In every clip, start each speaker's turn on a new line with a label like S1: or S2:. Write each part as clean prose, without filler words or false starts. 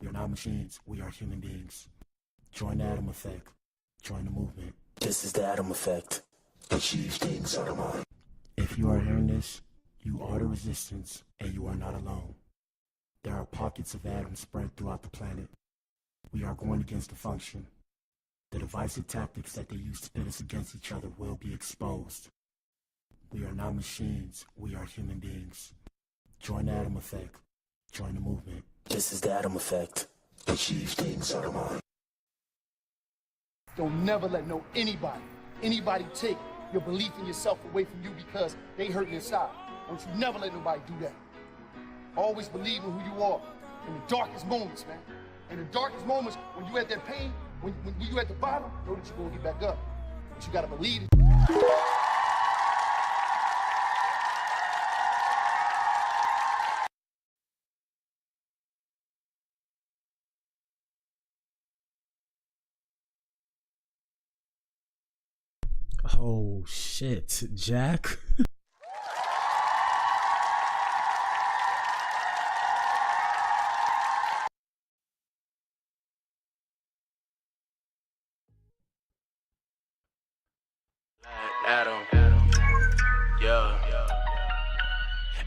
S1: We are not machines, we are human beings. Join the Atom Effect. Join the movement.
S2: This is the Atom Effect. Achieve things out of mind.
S1: If you are hearing this, you are the resistance, and you are not alone. There are pockets of atoms spread throughout the planet. We are going against the function. The divisive tactics that they use to pit us against each other will be exposed. We are not machines, we are human beings. Join the Atom Effect. Join the movement.
S2: This is the Atom Effect. Achieve things out of mind.
S3: Don't never let anybody take your belief in yourself away from you because they hurting inside. Don't you never let nobody do that. Always believe in who you are in the darkest moments, man. In the darkest moments, when you at that pain, when you at the bottom, know that you're gonna get back up. But you gotta believe it.
S4: Oh shit, Jack.
S2: Adam. Yeah.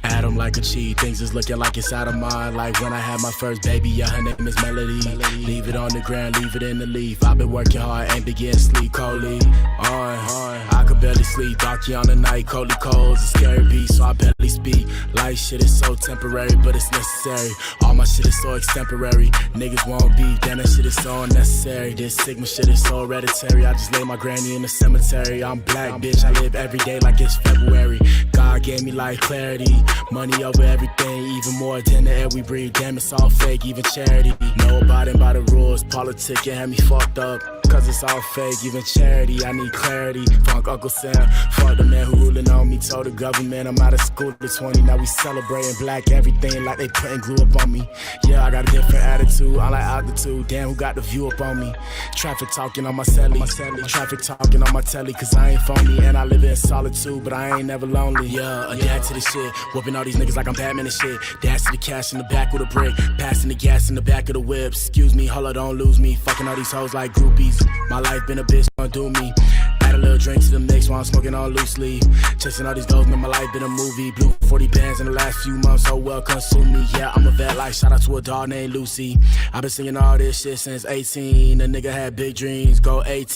S2: Adam like a cheat, things is looking like it's out of mind. Like when I had my first baby, yeah, her name is Melody. Leave it on the ground, leave it in the leaf. I've been working hard, ain't been getting sleep, coldly. I could barely sleep, darky on the night, coldly cold. It's a scary beast, so I barely speak. Life shit is so temporary, but it's necessary. All my shit is so extemporary. Niggas won't be, damn that shit is so unnecessary. This Sigma shit is so hereditary. I just lay my granny in the cemetery. I'm black, bitch, I live every day like it's February. God gave me life clarity. Money over everything, even more than the air we breathe. Damn, it's all fake, even charity. No abiding by the rules, politicking had me fucked up. Cause it's all fake, even charity, I need clarity. Funk Uncle Sam, fuck the man who ruling on me. Told the government I'm out of school at 20. Now we celebrating black everything like they putting glue up on me. Yeah, I got a different attitude, I like altitude. Damn, who got the view up on me? Traffic talking on my celly. Traffic talking on my telly, cause I ain't phony. And I live in solitude, but I ain't never lonely. Yeah, adapt to the shit, whooping all these niggas like I'm Batman and shit. Dash to the cash in the back with a brick, passing the gas in the back of the whip. Excuse me, hold up, don't lose me. Fucking all these hoes like groupies. My life been a bitch, don't do me. Add a little drink to the mix while I'm smoking on loose leaf. Chasing all these goals, man, my life been a movie. Blew 40 bands in the last few months, oh well, consume me. Yeah, I'm a vet, like shout out to a dog named Lucy. I've been singing all this shit since 18. A nigga had big dreams, go AT.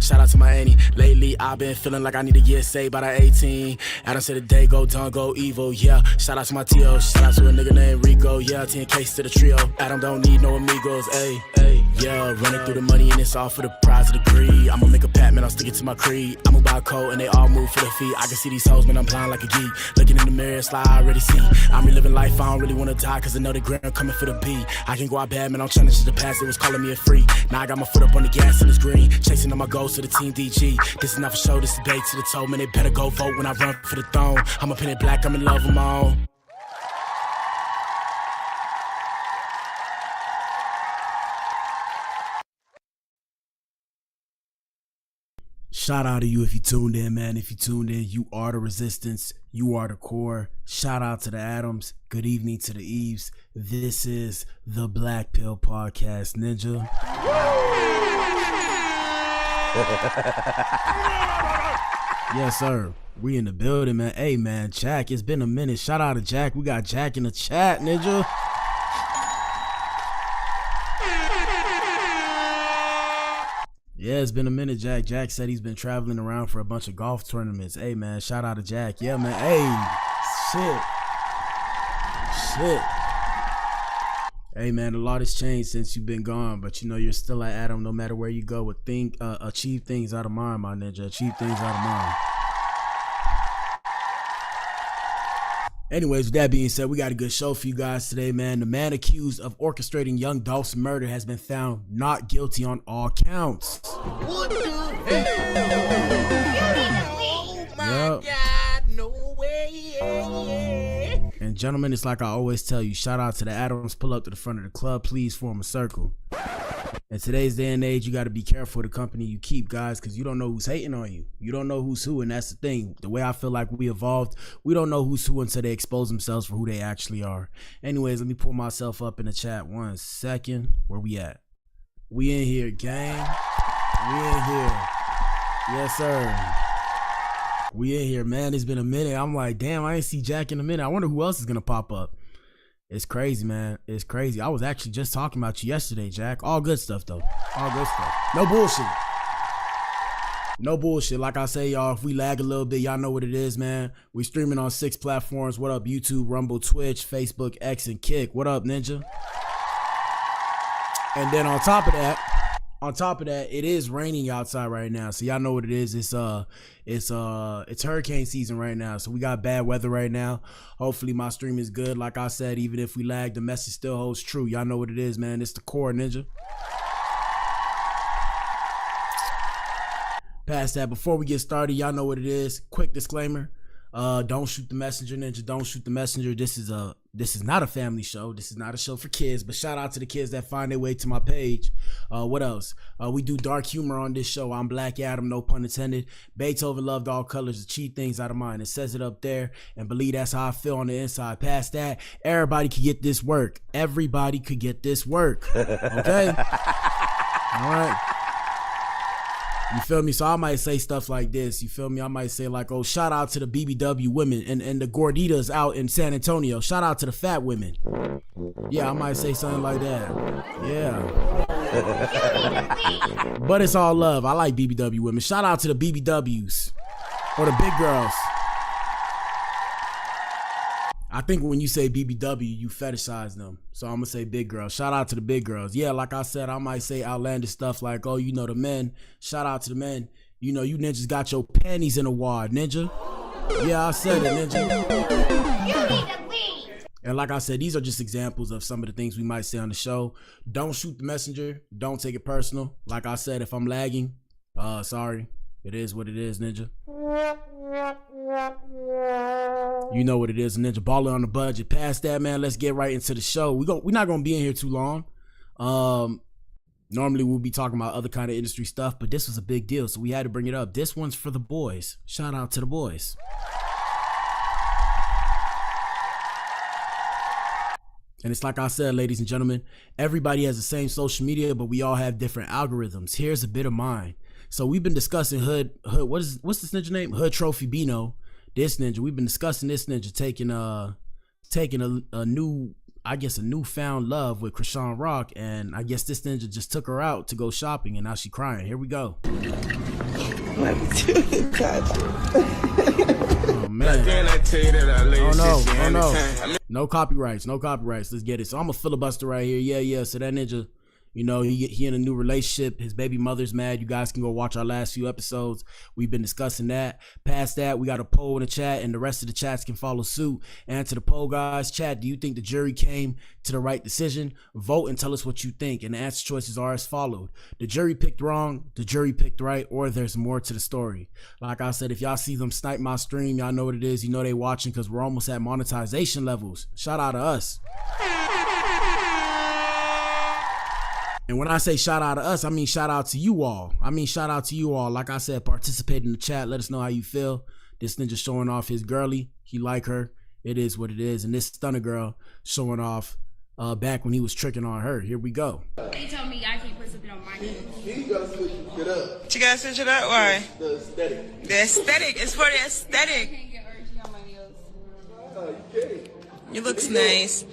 S2: Shout out to my auntie. Lately, I've been feeling like I need to get saved by the 18. Adam said the day go done, go evil, yeah. Shout out to my T.O. Shout out to a nigga named Rico, yeah. 10 case to the trio. Adam don't need no amigos, ayy. Yeah, running through the money and it's all for the prize of the greed. I'ma make a pact, man, I'll stick it to my creed. I'ma buy a coat and they all move for the feet. I can see these hoes, man, I'm blind like a geek. Looking in the mirror, it's like I already see. I'm reliving life, I don't really wanna die, cause I know the ground coming for the beat. I can go out bad, man, I'm trying to change the past, it was calling me a freak. Now I got my foot up on the gas and it's green. Chasing all my goals to the team DG. This is not for show, this is bait to the toe, man, they better go vote when I run for the throne. I'm a pen black, I'm in love with my own.
S4: Shout out to you if you tuned in, man. If you tuned in, you are the resistance. You are the core. Shout out to the Atoms. Good evening to the Eves. This is the Blac Pill Podcast, Ninja. Yes, sir. We in the building, man. Hey, man, Jack, it's been a minute. Shout out to Jack. We got Jack in the chat, Ninja. Yeah, it's been a minute, Jack. Jack said he's been traveling around for a bunch of golf tournaments. Hey, man, shout out to Jack. Yeah, man. Hey, shit. Hey, man, a lot has changed since you've been gone, but you know you're still at Adam no matter where you go. With achieve things out of mind, my ninja. Achieve things out of mind. Anyways, with that being said, we got a good show for you guys today, man. The man accused of orchestrating Young Dolph's murder has been found not guilty on all counts.
S5: What the hell? Oh my God, no way.
S4: And gentlemen, it's like I always tell you, shout out to the Adams. Pull up to the front of the club, please form a circle. In today's day and age, you got to be careful of the company you keep, guys, because you don't know who's hating on you. You don't know who's who, and that's the thing. The way I feel like we evolved, we don't know who's who until they expose themselves for who they actually are. Anyways, let me pull myself up in the chat 1 second. Where we at? We in here, gang. We in here. Yes, sir. We in here, man. It's been a minute. I'm like, damn, I ain't see Jack in a minute. I wonder who else is going to pop up. It's crazy, man. It's crazy. I was actually just talking about you yesterday, Jack. All good stuff, though. All good stuff. No bullshit. No bullshit. Like I say, y'all, if we lag a little bit, y'all know what it is, man. We streaming on 6 platforms. What up, YouTube, Rumble, Twitch, Facebook, X, and Kick. What up, Ninja? And then on top of that, it is raining outside right now. So y'all know what it is. It's hurricane season right now. So we got bad weather right now. Hopefully my stream is good. Like I said, even if we lag, the message still holds true. Y'all know what it is, man. It's the core, Ninja. Past that, before we get started, y'all know what it is. Quick disclaimer. Don't shoot the messenger, Ninja. Don't shoot the messenger. This is not a family show. This is not a show for kids, but shout out to the kids that find their way to my page. What else? We do dark humor on this show. I'm Black Adam, no pun intended. Beethoven loved all colors to cheat things out of mine. It says it up there, and believe that's how I feel on the inside. Past that, everybody could get this work. Everybody could get this work. Okay? All right. You feel me? So I might say stuff like this. You feel me? I might say like, oh, shout out to the BBW women and the gorditas out in San Antonio. Shout out to the fat women. Yeah, I might say something like that. Yeah. But it's all love. I like BBW women. Shout out to the BBWs or the big girls. I think when you say BBW, you fetishize them. So I'm going to say big girls. Shout out to the big girls. Yeah, like I said, I might say outlandish stuff like, oh, you know, the men. Shout out to the men. You know, you ninjas got your panties in a wad, Ninja. Yeah, I said it, Ninja. And like I said, these are just examples of some of the things we might say on the show. Don't shoot the messenger. Don't take it personal. Like I said, if I'm lagging, sorry. It is what it is, Ninja. You know what it is, Ninja. Baller on the budget. Past that, man, let's get right into the show. We're not gonna be in here too long. Normally we'll be talking about other kind of industry stuff, but this was a big deal, so we had to bring it up. This one's for the boys. Shout out to the boys. And it's like I said, ladies and gentlemen, everybody has the same social media, but we all have different algorithms. Here's a bit of mine. So we've been discussing Hood. What's this ninja name? Hood Trophy Bino. This ninja. We've been discussing this ninja taking a new, I guess, a newfound love with Krishan Rock, and I guess this ninja just took her out to go shopping, and now she crying. Here we go. Oh man. Oh no. No copyrights. No copyrights. Let's get it. So I'm a filibuster right here. Yeah. So that ninja, you know, he in a new relationship. His baby mother's mad. You guys can go watch our last few episodes. We've been discussing that. Past that, we got a poll in the chat, and the rest of the chats can follow suit. Answer the poll, guys. Chat, do you think the jury came to the right decision? Vote and tell us what you think. And the answer choices are as followed. The jury picked wrong, the jury picked right, or there's more to the story. Like I said, if y'all see them snipe my stream, y'all know what it is. You know they watching because we're almost at monetization levels. Shout out to us. And when I say shout out to us, I mean shout out to you all. Like I said, participate in the chat. Let us know how you feel. This ninja showing off his girly. He like her. It is what it is. And this stunner girl showing off back when he was tricking on her. Here we go.
S6: They told me I can't put something on my name.
S3: You gotta switch it up.
S7: But you gotta switch it up? Why?
S3: The aesthetic.
S7: The aesthetic. It's for the aesthetic.
S6: I can't get urgy on my nails.
S3: Oh, you can't.
S7: It looks nice.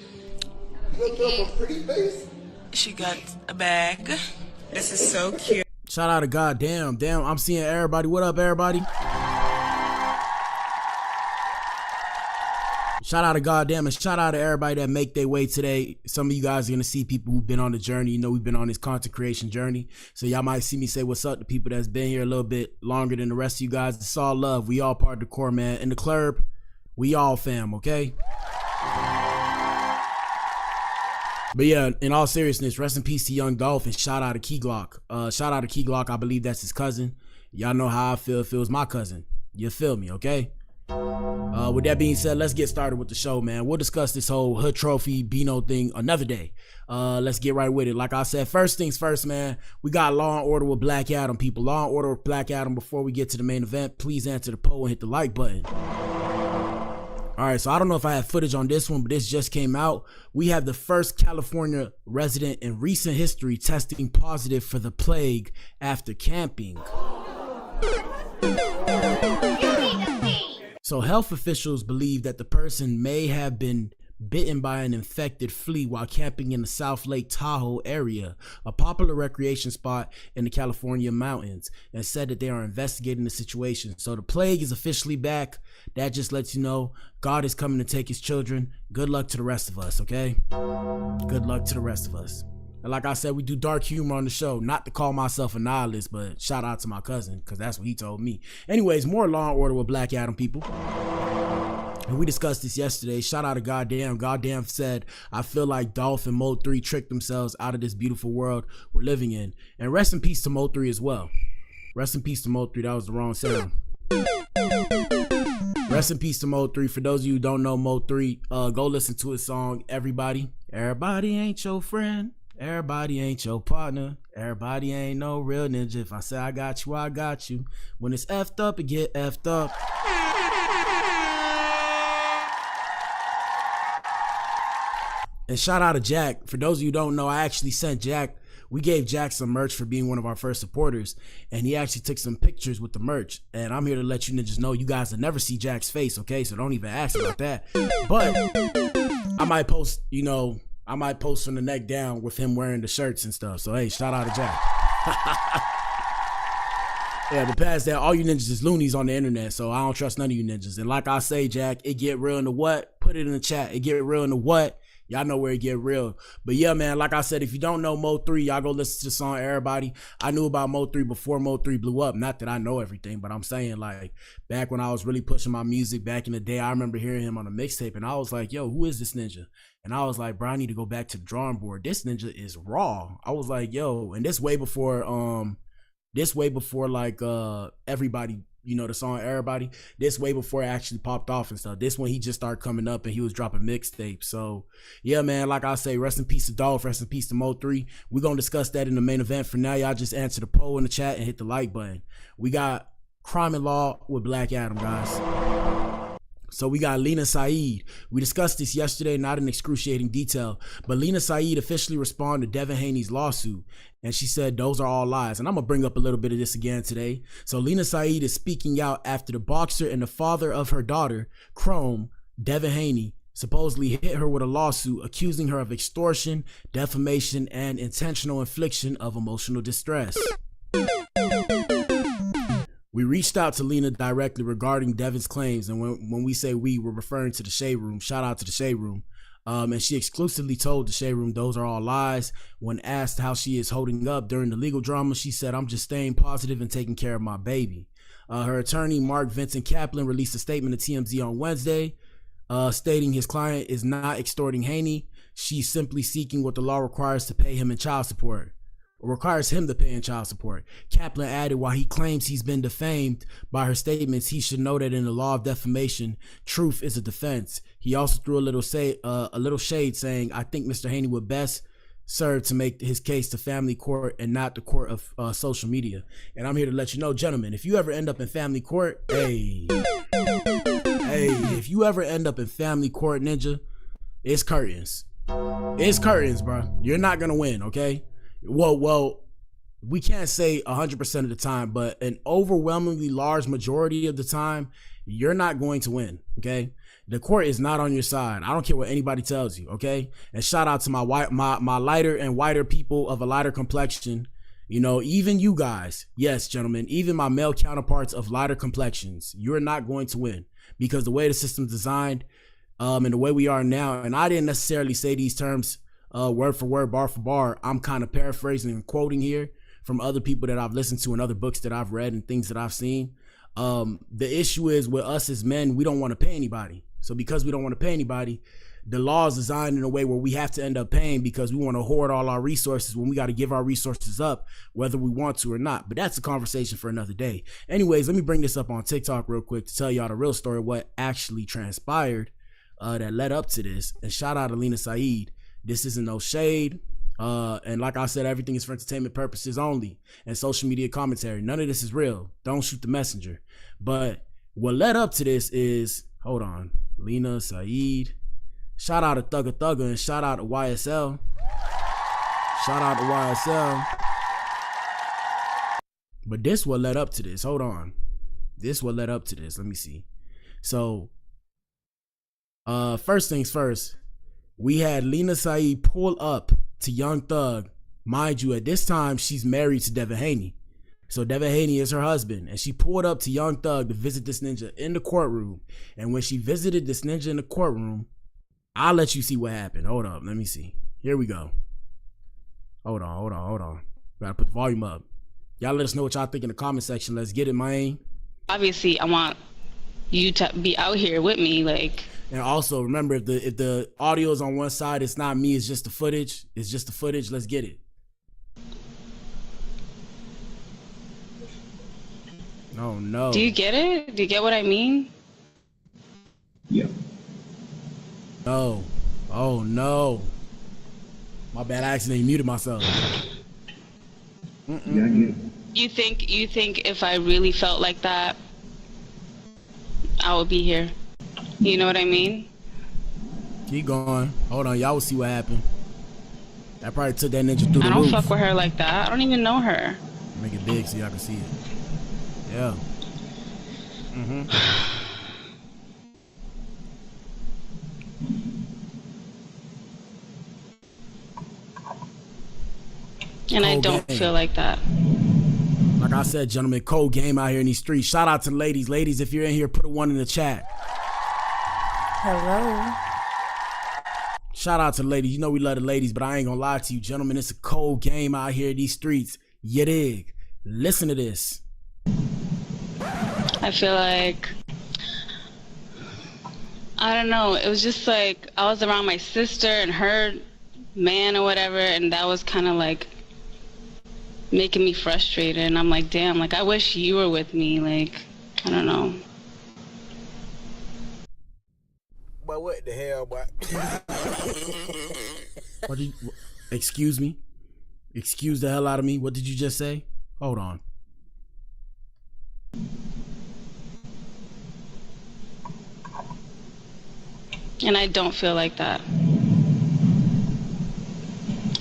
S3: You got a pretty face.
S7: She got a bag. This is so cute.
S4: Shout out to goddamn. Damn, I'm seeing everybody. What up, everybody? Shout out to goddamn, and shout out to everybody that make their way today. Some of you guys are going to see people who've been on the journey. You know, we've been on this content creation journey. So y'all might see me say what's up to people that's been here a little bit longer than the rest of you guys. It's all love. We all part of the core, man. In the club, we all fam, okay? But yeah, in all seriousness, rest in peace to Young Dolph, and shout out to Key Glock. Shout out to Key Glock. I believe that's his cousin. Y'all know how I feel if it was my cousin. You feel me, okay? With that being said, let's get started with the show, man. We'll discuss this whole Hood Trophy Beano thing another day. Let's get right with it. Like I said, first things first, man. We got Law and Order with Black Adam, people. Law and Order with Black Adam. Before we get to the main event, please answer the poll and hit the like button. All right, so I don't know if I have footage on this one, but this just came out. We have the first California resident in recent history testing positive for the plague after camping. So health officials believe that the person may have been bitten by an infected flea while camping in the South Lake Tahoe area, a popular recreation spot in the California mountains, and said that they are investigating the situation. So the plague is officially back. That just lets you know God is coming to take his children. Good luck to the rest of us, okay? Good luck to the rest of us. And like I said, we do dark humor on the show. Not to call myself a nihilist, but shout out to my cousin, because that's what he told me. Anyways, more Law and Order with Black Adam, people. And we discussed this yesterday. Shout out to Goddamn. Goddamn said, I feel like Dolph and Mo 3 tricked themselves out of this beautiful world we're living in. And rest in peace to Mo 3 as well. Rest in peace to Mo 3. That was the wrong sound. Rest in peace to Mo 3. For those of you who don't know Mo 3, go listen to his song, Everybody. Everybody ain't your friend. Everybody ain't your partner. Everybody ain't no real ninja. If I say I got you, I got you. When it's effed up, it get effed up. And shout out to Jack. For those of you who don't know, I actually sent Jack, we gave Jack some merch for being one of our first supporters, and he actually took some pictures with the merch. And I'm here to let you ninjas know you guys will never see Jack's face, okay? So don't even ask about that. But I might post, I might post from the neck down with him wearing the shirts and stuff. So hey, shout out to Jack. Yeah, but past that, all you ninjas is loonies on the internet, so I don't trust none of you ninjas. And like I say, Jack, it get real in the what? Put it in the chat. It get real in the what? Y'all know where it get real. But yeah, man, like I said, if you don't know Mo 3, y'all go listen to the song Everybody. I knew about Mo 3 before Mo 3 blew up. Not that I know everything, but I'm saying, like, back when I was really pushing my music back in the day, I remember hearing him on a mixtape, and I was like, yo, who is this ninja? And I was like, bro, I need to go back to the drawing board. This ninja is raw. I was like, yo, and this way before like Everybody, the song Everybody, this way before it actually popped off and stuff. This one he just started coming up and he was dropping mixtapes. So yeah, man, like I say, rest in peace to Dolph, rest in peace to Mo 3. We're gonna discuss that in the main event. For now, y'all just answer the poll in the chat and hit the like button. We got Crime and Law with Black Adam, guys. So we got Lena Said. We discussed this yesterday, not in excruciating detail, but Lena Said officially responded to Devin Haney's lawsuit, and she said those are all lies. And I'm gonna bring up a little bit of this again today. So Lena Said is speaking out after the boxer and the father of her daughter, Chrome, Devin Haney, supposedly hit her with a lawsuit accusing her of extortion, defamation, and intentional infliction of emotional distress. We reached out to Lena directly regarding Devin's claims, and when we say we, we're referring to the Shade Room. Shout out to the Shade Room. And she exclusively told the Shade Room those are all lies. When asked how she is holding up during the legal drama, she said, I'm just staying positive and taking care of my baby. Her attorney, Mark Vincent Kaplan, released a statement to TMZ on Wednesday, stating his client is not extorting Haney. She's simply seeking what the law requires to pay him in child support. Requires him to pay in child support. Kaplan added, while he claims he's been defamed by her statements, he should know that in the law of defamation, truth is a defense. He also threw a little shade, saying, I think Mr. Haney would best serve to make his case to family court and not the court of social media. And I'm here to let you know, gentlemen, if you ever end up in family court, if you ever end up in family court, ninja, it's curtains. It's curtains, bro. You're not gonna win, okay? Well, we can't say 100% of the time, but an overwhelmingly large majority of the time, you're not going to win, okay? The court is not on your side. I don't care what anybody tells you, okay? And shout out to my lighter and whiter people of a lighter complexion. Even you guys, yes, gentlemen, even my male counterparts of lighter complexions, you're not going to win because the way the system's designed and the way we are now, and I didn't necessarily say these terms word for word, bar for bar. I'm kind of paraphrasing and quoting here from other people that I've listened to and other books that I've read and things that I've seen. The issue is with us as men, we don't want to pay anybody. So because we don't want to pay anybody, the law is designed in a way where we have to end up paying because we want to hoard all our resources when we got to give our resources up, whether we want to or not. But that's a conversation for another day. Anyways, let me bring this up on TikTok real quick to tell y'all the real story of what actually transpired that led up to this. And shout out to Lena Saeed. This isn't no shade. And like I said, everything is for entertainment purposes only and social media commentary. None of this is real. Don't shoot the messenger. But what led up to this is, hold on, Lena Saeed. Shout out to Thugga Thugga and shout out to YSL. Shout out to YSL. But this what led up to this. Hold on. This what led up to this. Let me see. So, first things first, we had Lena Saeed pull up to Young Thug. Mind you, at this time, she's married to Devin Haney. So Devin Haney is her husband. And she pulled up to Young Thug to visit this ninja in the courtroom. And when she visited this ninja in the courtroom, I'll let you see what happened. Hold up. Let me see. Here we go. Hold on. Gotta put the volume up. Y'all let us know what y'all think in the comment section. Let's get it, man.
S8: Obviously, I want you to be out here with me, like.
S4: And also, remember, if the audio is on one side, it's not me, it's just the footage. It's just the footage. Let's get it. Oh, no.
S8: Do you get it? Do you get what I mean?
S9: Yeah.
S4: No. Oh, no. My bad, I accidentally muted myself.
S9: Yeah, I get it.
S8: You think if I really felt like that, I would be here? You know what I mean?
S4: Keep going. Hold on, y'all will see what happened. That probably took that ninja through the roof.
S8: I don't fuck with her like that. I don't even know her.
S4: Make it big so y'all can see it. Yeah.
S8: And I don't feel like that.
S4: Like I said, gentlemen, cold game out here in these streets. Shout out to the ladies. Ladies, if you're in here, put a 1 in the chat.
S10: Hello.
S4: Shout out to the ladies. You know we love the ladies, but I ain't gonna lie to you, gentlemen. It's a cold game out here in these streets. You dig? Listen to this.
S8: I feel like, I don't know, it was just like I was around my sister and her man or whatever, and that was kind of like making me frustrated. And I'm like, damn, like I wish you were with me. Like, I don't know.
S5: But what the hell, boy?
S4: What did you, excuse me? Excuse the hell out of me? What did you just say? Hold on.
S8: And I don't feel like that.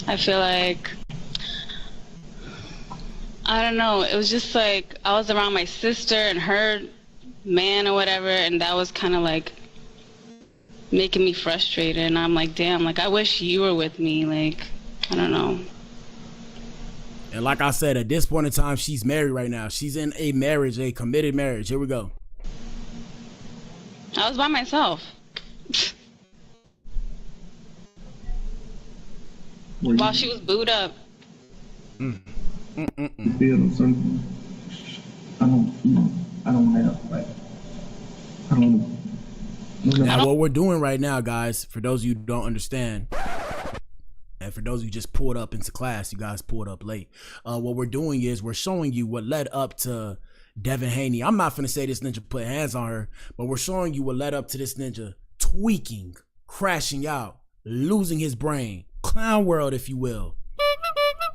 S8: I feel like, I don't know, it was just like I was around my sister and her man or whatever, and that was kind of like making me frustrated. And I'm like, damn, like I wish you were with me. Like, I don't know.
S4: And like I said, at this point in time, she's married right now. She's in a marriage, a committed marriage. Here we go.
S8: I was by myself. While she was booed up.
S9: You feel something? I don't have, like, I don't know.
S4: Now, what we're doing right now, guys, for those of you who don't understand, and for those of you who just pulled up into class, you guys pulled up late. What we're doing is we're showing you what led up to Devin Haney. I'm not finna say this ninja put hands on her, but we're showing you what led up to this ninja tweaking, crashing out, losing his brain. Clown world, if you will.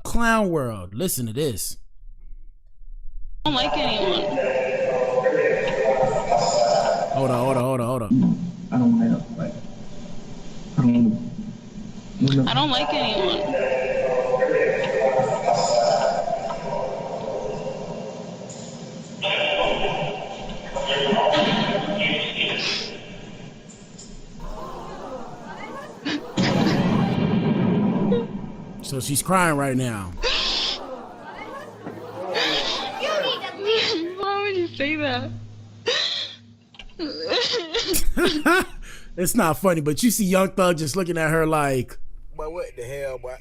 S4: Clown world. Listen to this.
S8: I don't like anyone.
S4: Hold on.
S9: I don't have, like, I don't know.
S8: I don't like anyone.
S4: So she's crying right now.
S8: Why would you say that?
S4: It's not funny, but you see Young Thug just looking at her like,
S5: But what the hell, boy?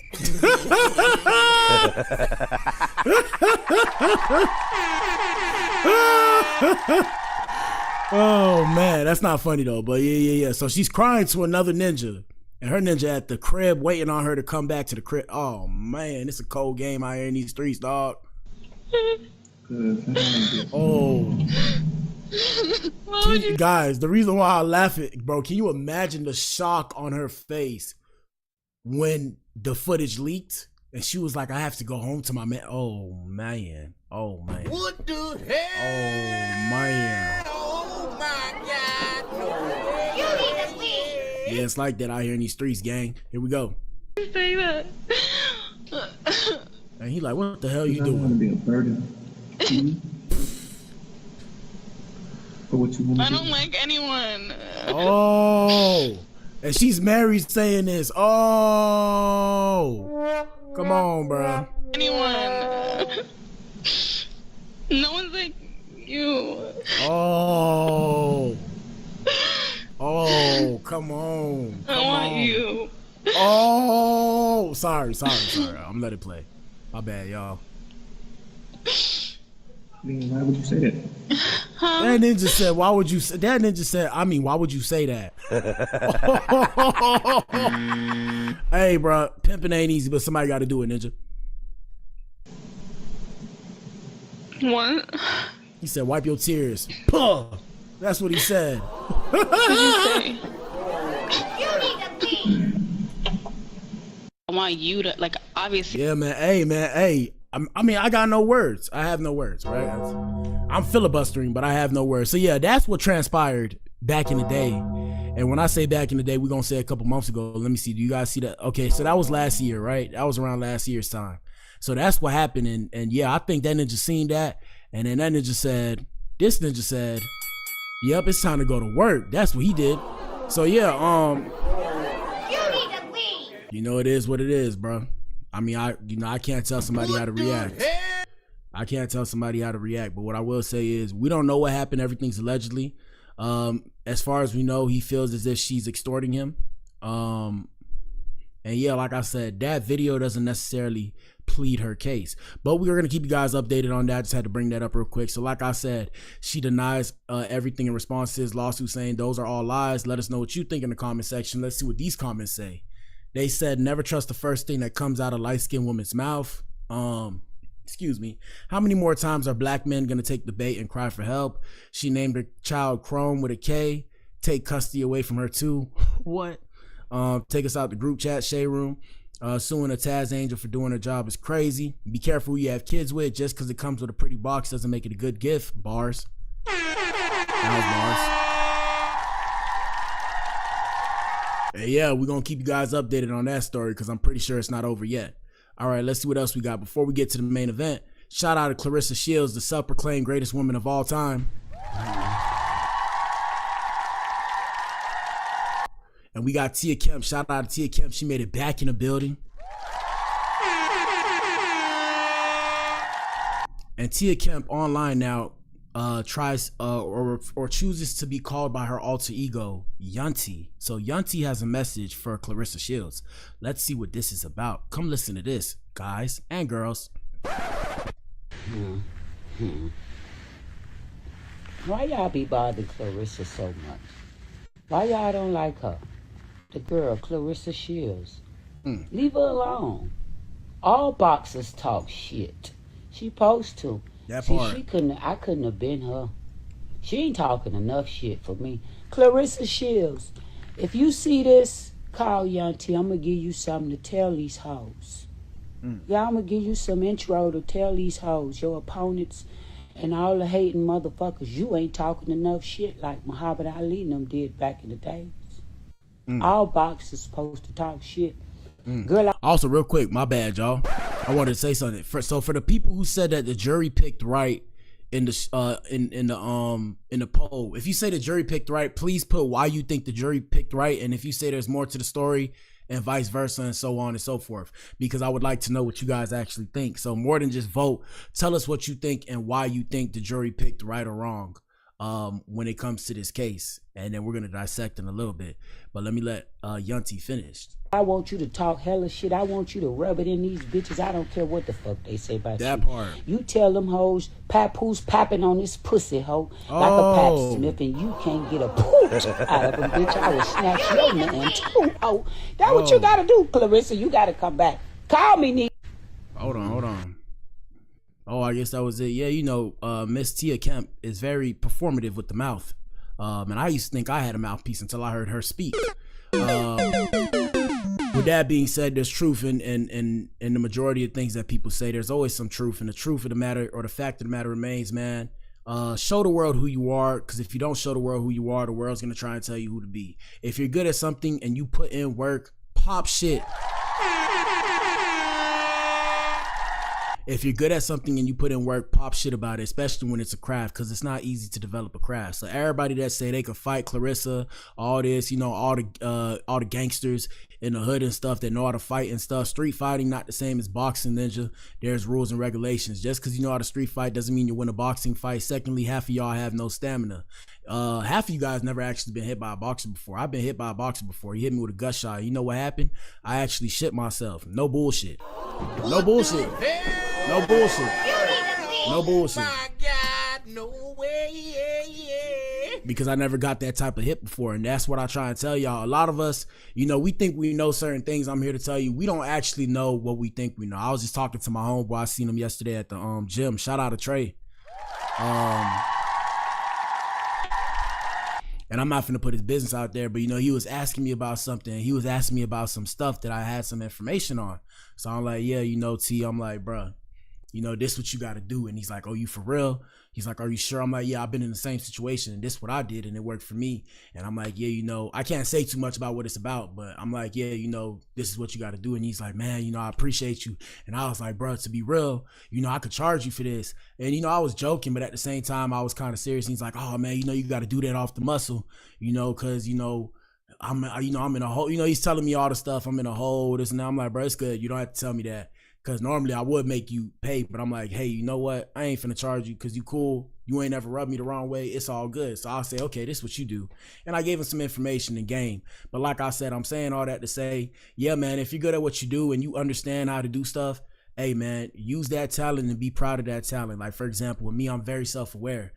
S4: oh man, that's not funny though. But yeah. So she's crying to another ninja, and her ninja at the crib waiting on her to come back to the crib. Oh man, it's a cold game out here in these streets, dog. Oh. Guys, the reason why I laugh at, bro, can you imagine the shock on her face when the footage leaked and she was like, I have to go home to my man. Oh man.
S5: What the hell?
S4: Oh man.
S5: Oh my God.
S4: Yeah, it's like that out here in these streets, gang. Here we go.
S8: Say that.
S4: And he like, what the hell you
S9: I don't want to
S4: doing?
S9: be a burden. For what you want to
S8: I
S9: do.
S8: don't like anyone.
S4: Oh, and she's married saying this. Oh, come on, bro.
S8: Anyone. No one's like you.
S4: Oh, come on.
S8: I want you.
S4: Oh, sorry. I'm let it play. My bad, y'all.
S9: Why would you say that?
S4: That ninja said, why would you say that? Ninja said, I mean, why would you say that? Hey, bro, pimping ain't easy, but somebody got to do it, ninja.
S8: What?
S4: He said, wipe your tears. Puh! That's what he said.
S8: What did you say? I want you to, like, obviously.
S4: Yeah, man. Hey. I mean, I got no words. I have no words, right? I'm filibustering, but I have no words. So yeah, that's what transpired back in the day. And when I say back in the day, we're going to say a couple months ago. Let me see. Do you guys see that? Okay, so that was last year, right? That was around last year's time. So that's what happened. And yeah, I think that ninja seen that. And then that ninja said, this ninja said, yep, it's time to go to work. That's what he did. So yeah, you know, it is what it is, bro. I mean, I can't tell somebody how to react. I can't tell somebody how to react. But what I will say is, we don't know what happened. Everything's allegedly. As far as we know, he feels as if she's extorting him. And yeah, like I said, that video doesn't necessarily plead her case. But we are going to keep you guys updated on that. I just had to bring that up real quick. So like I said, she denies everything in response to his lawsuit, saying those are all lies. Let us know what you think in the comment section. Let's see what these comments say. They said, never trust the first thing that comes out of light-skinned woman's mouth. Excuse me. How many more times are black men going to take the bait and cry for help? She named her child Chrome with a K. Take custody away from her too. What? Take us out the group chat, Shade Room. Suing a Taz Angel for doing her job is crazy. Be careful who you have kids with. Just because it comes with a pretty box doesn't make it a good gift. Bars. That was bars. Yeah, we're going to keep you guys updated on that story because I'm pretty sure it's not over yet. All right, let's see what else we got. Before we get to the main event, shout out to Clarissa Shields, the self-proclaimed greatest woman of all time. And we got Tia Kemp. Shout out to Tia Kemp. She made it back in the building. And Tia Kemp online now tries or chooses to be called by her alter ego, Yunty. So Yunty has a message for Clarissa Shields. Let's see what this is about. Come listen to this, guys and girls.
S10: Why y'all be bothering Clarissa so much? Why y'all don't like her? The girl, Clarissa Shields. Leave her alone. All boxers talk shit. She supposed to.
S4: That
S10: See,
S4: part.
S10: I couldn't have been her. She ain't talking enough shit for me. Clarissa Shields, if you see this, call Yunty. I'm gonna give you something to tell these hoes. Yeah, I'm gonna give you some intro to tell these hoes, your opponents, and all the hating motherfuckers. You ain't talking enough shit like Muhammad Ali and them did back in the days. All boxers supposed to talk shit. Girl,
S4: Also, real quick, my bad, y'all. I wanted to say something. So for the people who said that the jury picked right in the poll, if you say the jury picked right, please put why you think the jury picked right, and if you say there's more to the story, and vice versa, and so on and so forth, because I would like to know what you guys actually think. So more than just vote, tell us what you think and why you think the jury picked right or wrong. when it comes to this case, and then we're gonna dissect in a little bit. But let me let Yunty finish.
S10: I want you to talk hella shit. I want you to rub it in these bitches. I don't care what the fuck they say about
S4: that
S10: you.
S4: Part.
S10: You tell them hoes, papoose popping on this pussy hoe like a Pap Smith, and you can't get a poop out of them, bitch. I will snatch your man too, hoe. That's what you gotta do, Clarissa. You gotta come back. Call me, Nick.
S4: Hold on. Oh, I guess that was it. Yeah, you know, Miss Tia Kemp is very performative with the mouth. And I used to think I had a mouthpiece until I heard her speak. With that being said, there's truth in the majority of things that people say. There's always some truth, and the truth of the matter, or the fact of the matter remains, man. Show the world who you are, because if you don't show the world who you are, the world's gonna try and tell you who to be. If you're good at something and you put in work, pop shit. If you're good at something and you put in work, pop shit about it, especially when it's a craft, because it's not easy to develop a craft. So everybody that say they could fight Clarissa, all this, you know, all the gangsters in the hood and stuff that know how to fight and stuff. Street fighting not the same as boxing, ninja. There's rules and regulations. Just because you know how to street fight doesn't mean you win a boxing fight. Secondly, half of y'all have no stamina. Half of you guys never actually been hit by a boxer before. I've been hit by a boxer before. He hit me with a gut shot. You know what happened? I actually shit myself. No bullshit. No bullshit. No bullshit. No bullshit.
S5: My God, no way.
S4: Because I never got that type of hit before, and that's what I try and tell y'all. A lot of us, you know, we think we know certain things. I'm here to tell you, we don't actually know what we think we know. I was just talking to my homeboy. I seen him yesterday at the gym. Shout out to Trey. And I'm not finna put his business out there, but you know, he was asking me about something. He was asking me about some stuff that I had some information on. So I'm like, yeah, you know, T, I'm like, bruh, you know, this what you got to do. And he's like, oh, you for real? He's like, are you sure? I'm like, yeah, I've been in the same situation, and this what I did, and it worked for me. And I'm like, yeah, you know, I can't say too much about what it's about, but I'm like, yeah, you know, this is what you got to do. And he's like, man, you know, I appreciate you. And I was like, bro, to be real, you know, I could charge you for this. And, you know, I was joking, but at the same time, I was kind of serious. And he's like, oh, man, you know, you got to do that off the muscle, you know, because, you know, I'm in a hole. You know, he's telling me all the stuff. I'm in a hole, this and that. I'm like, bro, it's good. You don't have to tell me that. Because normally I would make you pay, but I'm like, hey, you know what? I ain't finna charge you because you cool. You ain't ever rubbed me the wrong way. It's all good. So I'll say, okay, this is what you do. And I gave him some information in game. But like I said, I'm saying all that to say, yeah, man, if you're good at what you do and you understand how to do stuff, hey, man, use that talent and be proud of that talent. Like, for example, with me, I'm very self-aware.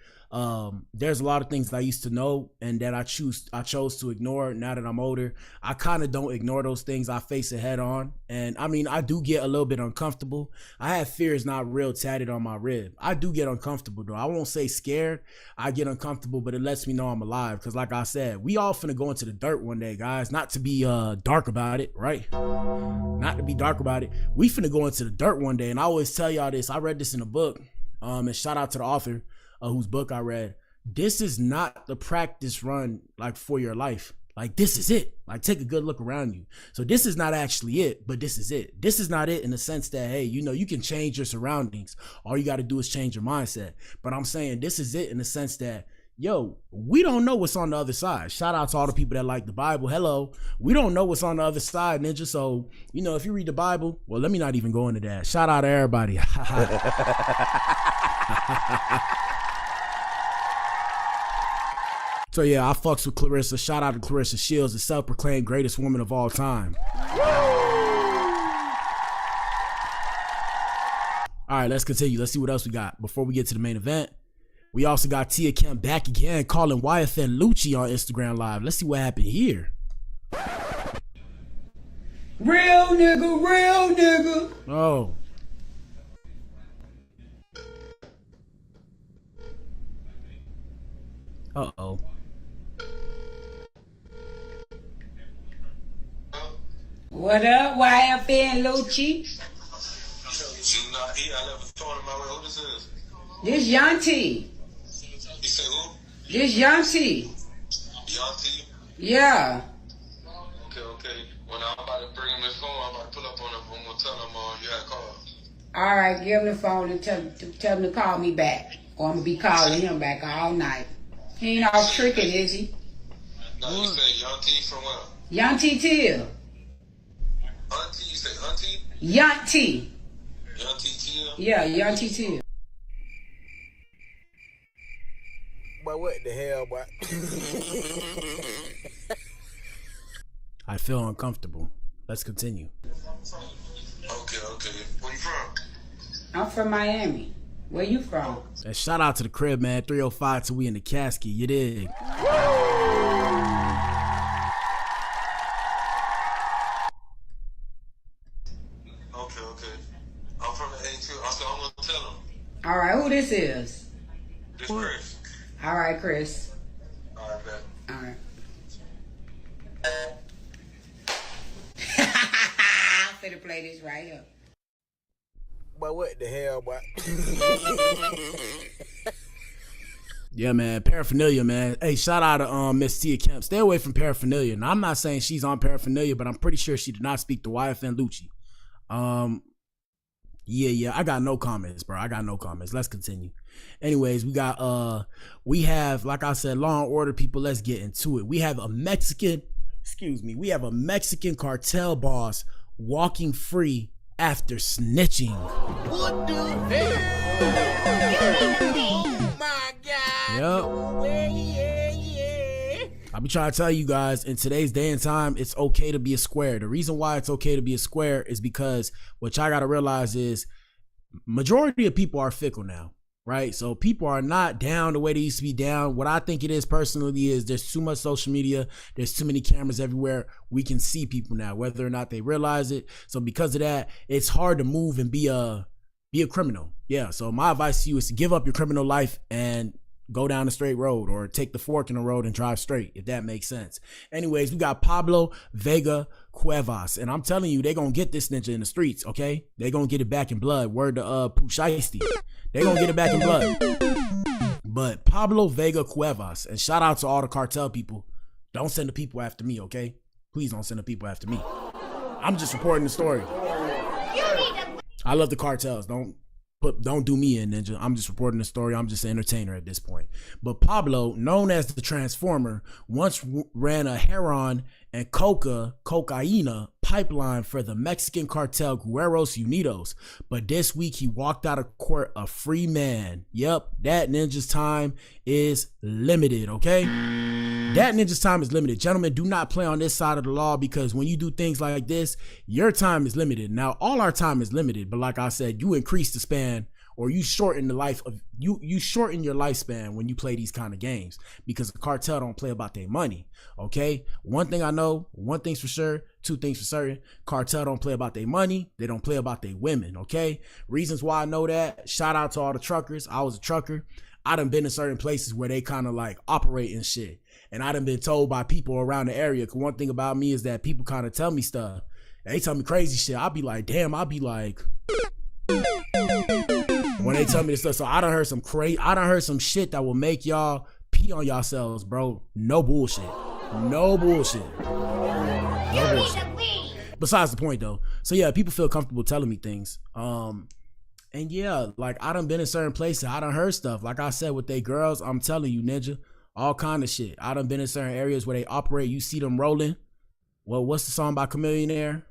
S4: There's a lot of things that I used to know and that I chose to ignore. Now that I'm older, I kind of don't ignore those things. I face it head on. And I mean, I do get a little bit uncomfortable. I have fears not real tatted on my rib. I do get uncomfortable though. I won't say scared. I get uncomfortable, but it lets me know I'm alive. Cause like I said, we all finna go into the dirt one day, guys. Not to be dark about it, right? Not to be dark about it. We finna go into the dirt one day. And I always tell y'all this. I read this in a book. And shout out to the author whose book I read. This is not the practice run like for your life. Like, this is it. Like, take a good look around you. So this is not actually it, but this is it. This is not it in the sense that, hey, you know, you can change your surroundings. All you got to do is change your mindset. But I'm saying this is it in the sense that, yo, we don't know what's on the other side. Shout out to all the people that like the Bible. Hello. We don't know what's on the other side, ninja. So, you know, if you read the Bible, well, let me not even go into that. Shout out to everybody. So yeah, I fucks with Clarissa. Shout out to Clarissa Shields, the self-proclaimed greatest woman of all time. All right, let's continue. Let's see what else we got before we get to the main event. We also got Tia Kemp back again, calling YFN Lucci on Instagram Live. Let's see what happened here.
S10: Real nigga.
S4: Oh. Uh-oh.
S10: What up, YFN Lucci? This Young T.
S11: You say who?
S10: This Young T.
S11: Young T?
S10: Yeah.
S11: Okay. When I'm about to bring him his phone, I'm about to pull up on him. I'm going to tell him you had called.
S10: All right, give him the phone and tell him to call me back. Or I'm going to be calling him back all night. He ain't all tricking, is he?
S11: No, you say Young T from where?
S10: Young T Till.
S11: Auntie? You say Auntie?
S10: Young T.
S11: Young T Till?
S10: Yeah, Young T Till.
S5: But what the hell, boy?
S4: I feel uncomfortable. Let's continue.
S11: Okay. Where you from?
S10: I'm from Miami. Where you from?
S4: And shout out to the crib, man. 305 till we in the casket. You dig?
S11: Okay. I'm from the A2. So I'm gonna tell him.
S10: All right, who this is?
S11: This Chris.
S10: All right, Chris.
S11: All right, bet.
S10: All right. I'm finna play this right here.
S5: But what the hell, boy?
S4: Yeah, man. Paraphernalia, man. Hey, shout out to Miss Tia Kemp. Stay away from paraphernalia. Now, I'm not saying she's on paraphernalia, but I'm pretty sure she did not speak to YFN Lucci. Yeah. I got no comments, bro. I got no comments. Let's continue. Anyways, we have, like I said, law and order people. Let's get into it. We have a Mexican cartel boss walking free after snitching.
S5: What the hell? Oh my God.
S4: Yep.
S5: No way, yeah.
S4: I be trying to tell you guys, in today's day and time, it's okay to be a square. The reason why it's okay to be a square is because what y'all gotta realize is majority of people are fickle now, right? So people are not down the way they used to be down. What I think it is personally is there's too much social media. There's too many cameras everywhere. We can see people now, whether or not they realize it. So because of that, it's hard to move and be a criminal. Yeah. So my advice to you is to give up your criminal life and go down the straight road, or take the fork in the road and drive straight, if that makes sense. Anyways, we got Pablo Vega Cuevas, and I'm telling you, they're gonna get this ninja in the streets, okay? They're gonna get it back in blood. Word to Pooh Shiesty. They're gonna get it back in blood. But Pablo Vega Cuevas, and shout out to all the cartel people, don't send the people after me, okay? Please don't send the people after me. I'm just reporting the story. I love the cartels. Don't do me in, ninja. I'm just reporting the story. I'm just an entertainer at this point. But Pablo, known as the Transformer, once ran a heroin and cocaina pipeline for the Mexican cartel Guerreros Unidos. But this week he walked out of court a free man. Yep, that ninja's time is limited, okay? That ninja's time is limited. Gentlemen, do not play on this side of the law, because when you do things like this, your time is limited. Now, all our time is limited, but like I said, you increase the span, or you shorten the life of you shorten your lifespan when you play these kind of games, because the cartel don't play about their money. Okay, one thing I know, one thing's for sure, two things for certain: cartel don't play about their money, they don't play about their women. Okay, reasons why I know that: shout out to all the truckers. I was a trucker. I done been in certain places where they kind of like operate and shit, and I done been told by people around the area. Cause one thing about me is that people kind of tell me stuff. They tell me crazy shit. I'll be like, damn. I'll be like, when they tell me this stuff. So I done heard some shit that will make y'all pee on yourselves, bro. No bullshit. Besides the point though. So yeah, people feel comfortable telling me things. And yeah, like I done been in certain places. I done heard stuff. Like I said, with they girls, I'm telling you, ninja, all kind of shit. I done been in certain areas where they operate. You see them rolling. Well, what's the song by Chameleonaire?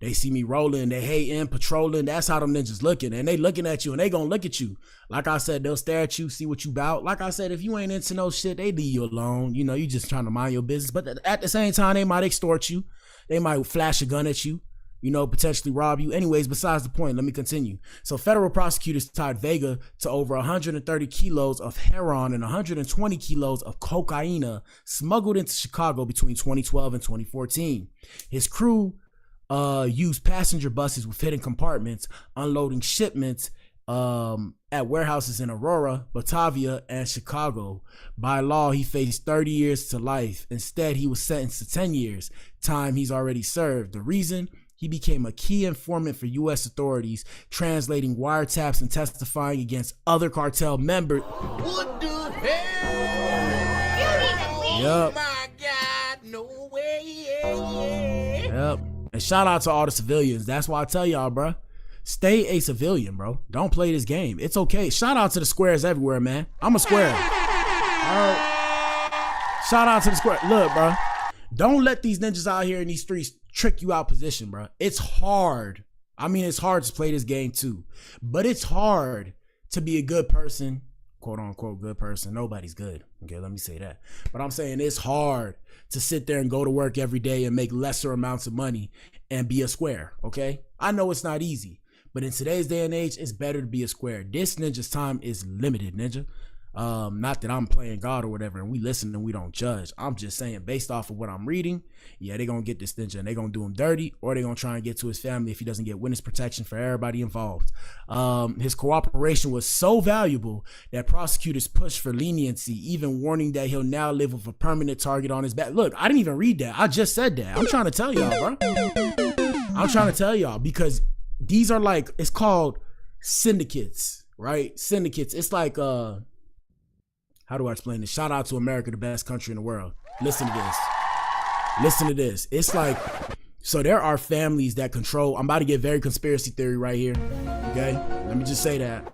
S4: They see me rolling, they hating, patrolling. That's how them ninjas looking. And they looking at you, and they gonna look at you. Like I said, they'll stare at you, see what you bout. Like I said, if you ain't into no shit, they leave you alone. You know, you just trying to mind your business. But at the same time, they might extort you. They might flash a gun at you, you know, potentially rob you. Anyways, besides the point, let me continue. So federal prosecutors tied Vega to over 130 kilos of heroin and 120 kilos of cocaine smuggled into Chicago between 2012 and 2014. His crew used passenger buses with hidden compartments, unloading shipments at warehouses in Aurora, Batavia, and Chicago. By law, he faced 30 years to life. Instead, he was sentenced to 10 years, time he's already served. The reason? He became a key informant for U.S. authorities, translating wiretaps and testifying against other cartel members.
S5: What the hell?
S4: Yep.
S5: Oh my God, no way,
S4: Yep. And shout out to all the civilians. That's why I tell y'all, bro, stay a civilian, bro. Don't play this game. It's okay. Shout out to the squares everywhere, man. I'm a square. All right. Shout out to the square. Look, bro, don't let these ninjas out here in these streets trick you out position, bro. It's hard. I mean, it's hard to play this game too, but it's hard to be a good person quote unquote good person. Nobody's good. Okay, let me say that. But I'm saying it's hard to sit there and go to work every day and make lesser amounts of money and be a square. Okay, I know it's not easy, but in today's day and age, it's better to be a square. This ninja's time is limited, ninja. Not that I'm playing God or whatever, and we listen and we don't judge. I'm just saying, based off of what I'm reading, yeah, they're gonna get this ninja and they're gonna do him dirty, or they're gonna try and get to his family if he doesn't get witness protection for everybody involved. His cooperation was so valuable that prosecutors pushed for leniency, even warning that he'll now live with a permanent target on his back. Look, I didn't even read that. I just said that. I'm trying to tell y'all, bro. I'm trying to tell y'all, because these are like, it's called syndicates, right? Syndicates. It's like, how do I explain this? Shout out to America, the best country in the world. Listen to this. Listen to this. It's like, so there are families that control. I'm about to get very conspiracy theory right here. Okay? Let me just say that.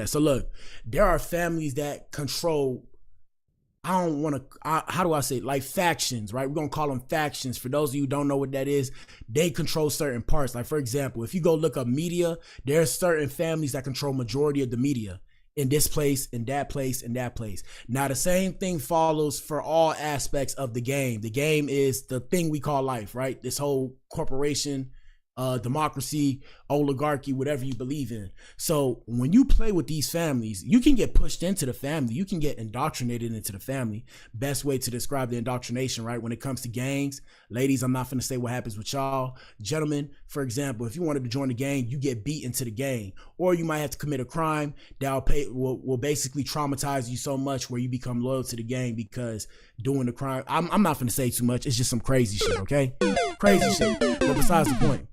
S4: So look, there are families that control, I don't want to, how do I say it? Like factions, right? We're going to call them factions. For those of you who don't know what that is, they control certain parts. Like, for example, if you go look up media, there's certain families that control majority of the media. In this place, in that place, in that place. Now, the same thing follows for all aspects of the game. The game is the thing we call life, right? This whole corporation, democracy, oligarchy, whatever you believe in. So when you play with these families, you can get pushed into the family. You can get indoctrinated into the family. Best way to describe the indoctrination, right? When it comes to gangs, ladies, I'm not finna say what happens with y'all. Gentlemen, for example, if you wanted to join the gang, you get beat into the gang, or you might have to commit a crime that will basically traumatize you so much where you become loyal to the gang because doing the crime. I'm not finna say too much. It's just some crazy shit, okay? Crazy shit. But besides the point.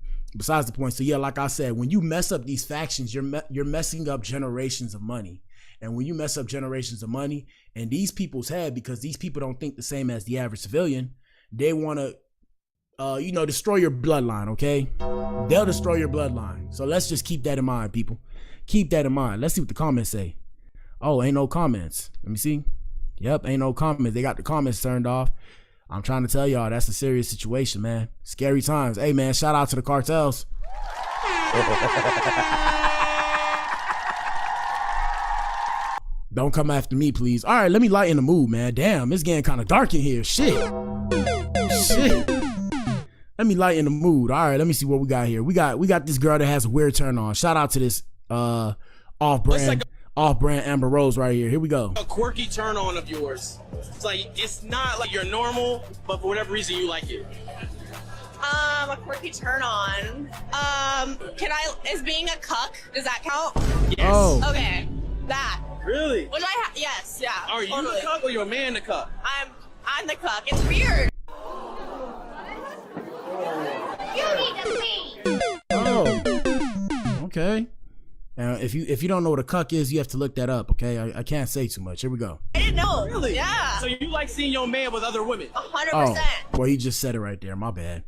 S4: So yeah, like I said, when you mess up these factions, you're messing up generations of money. And when you mess up generations of money and these people's head, because these people don't think the same as the average civilian, they want to, destroy your bloodline, okay? They'll destroy your bloodline. So let's just keep that in mind, people. Keep that in mind. Let's see what the comments say. Oh, ain't no comments. Let me see. Yep, ain't no comments. They got the comments turned off. I'm trying to tell y'all, that's a serious situation, man. Scary times. Hey, man, shout out to the cartels. Don't come after me, please. All right, let me lighten the mood, man. Damn, it's getting kind of dark in here. Shit. Let me lighten the mood. All right, let me see what we got here. We got this girl that has a weird turn on. Shout out to this off-brand Amber Rose right here. Here we go.
S12: A quirky turn on of yours. It's like, it's not like you're normal, but for whatever reason you like it.
S13: A quirky turn on. Is being a cuck, does that count?
S12: Yes.
S4: Oh.
S13: Okay. That.
S12: Really?
S13: Which yes, yeah.
S12: Are
S13: totally.
S12: you the cuck or your man the cuck?
S13: I'm the cuck. It's weird.
S6: You need to see.
S4: Oh. Okay. Now, if you don't know what a cuck is, you have to look that up, okay? I can't say too much. Here we go.
S13: I didn't know.
S12: Really?
S13: Yeah.
S12: So you like seeing your man with other women?
S13: 100%.
S4: Oh, well, he just said it right there. My bad.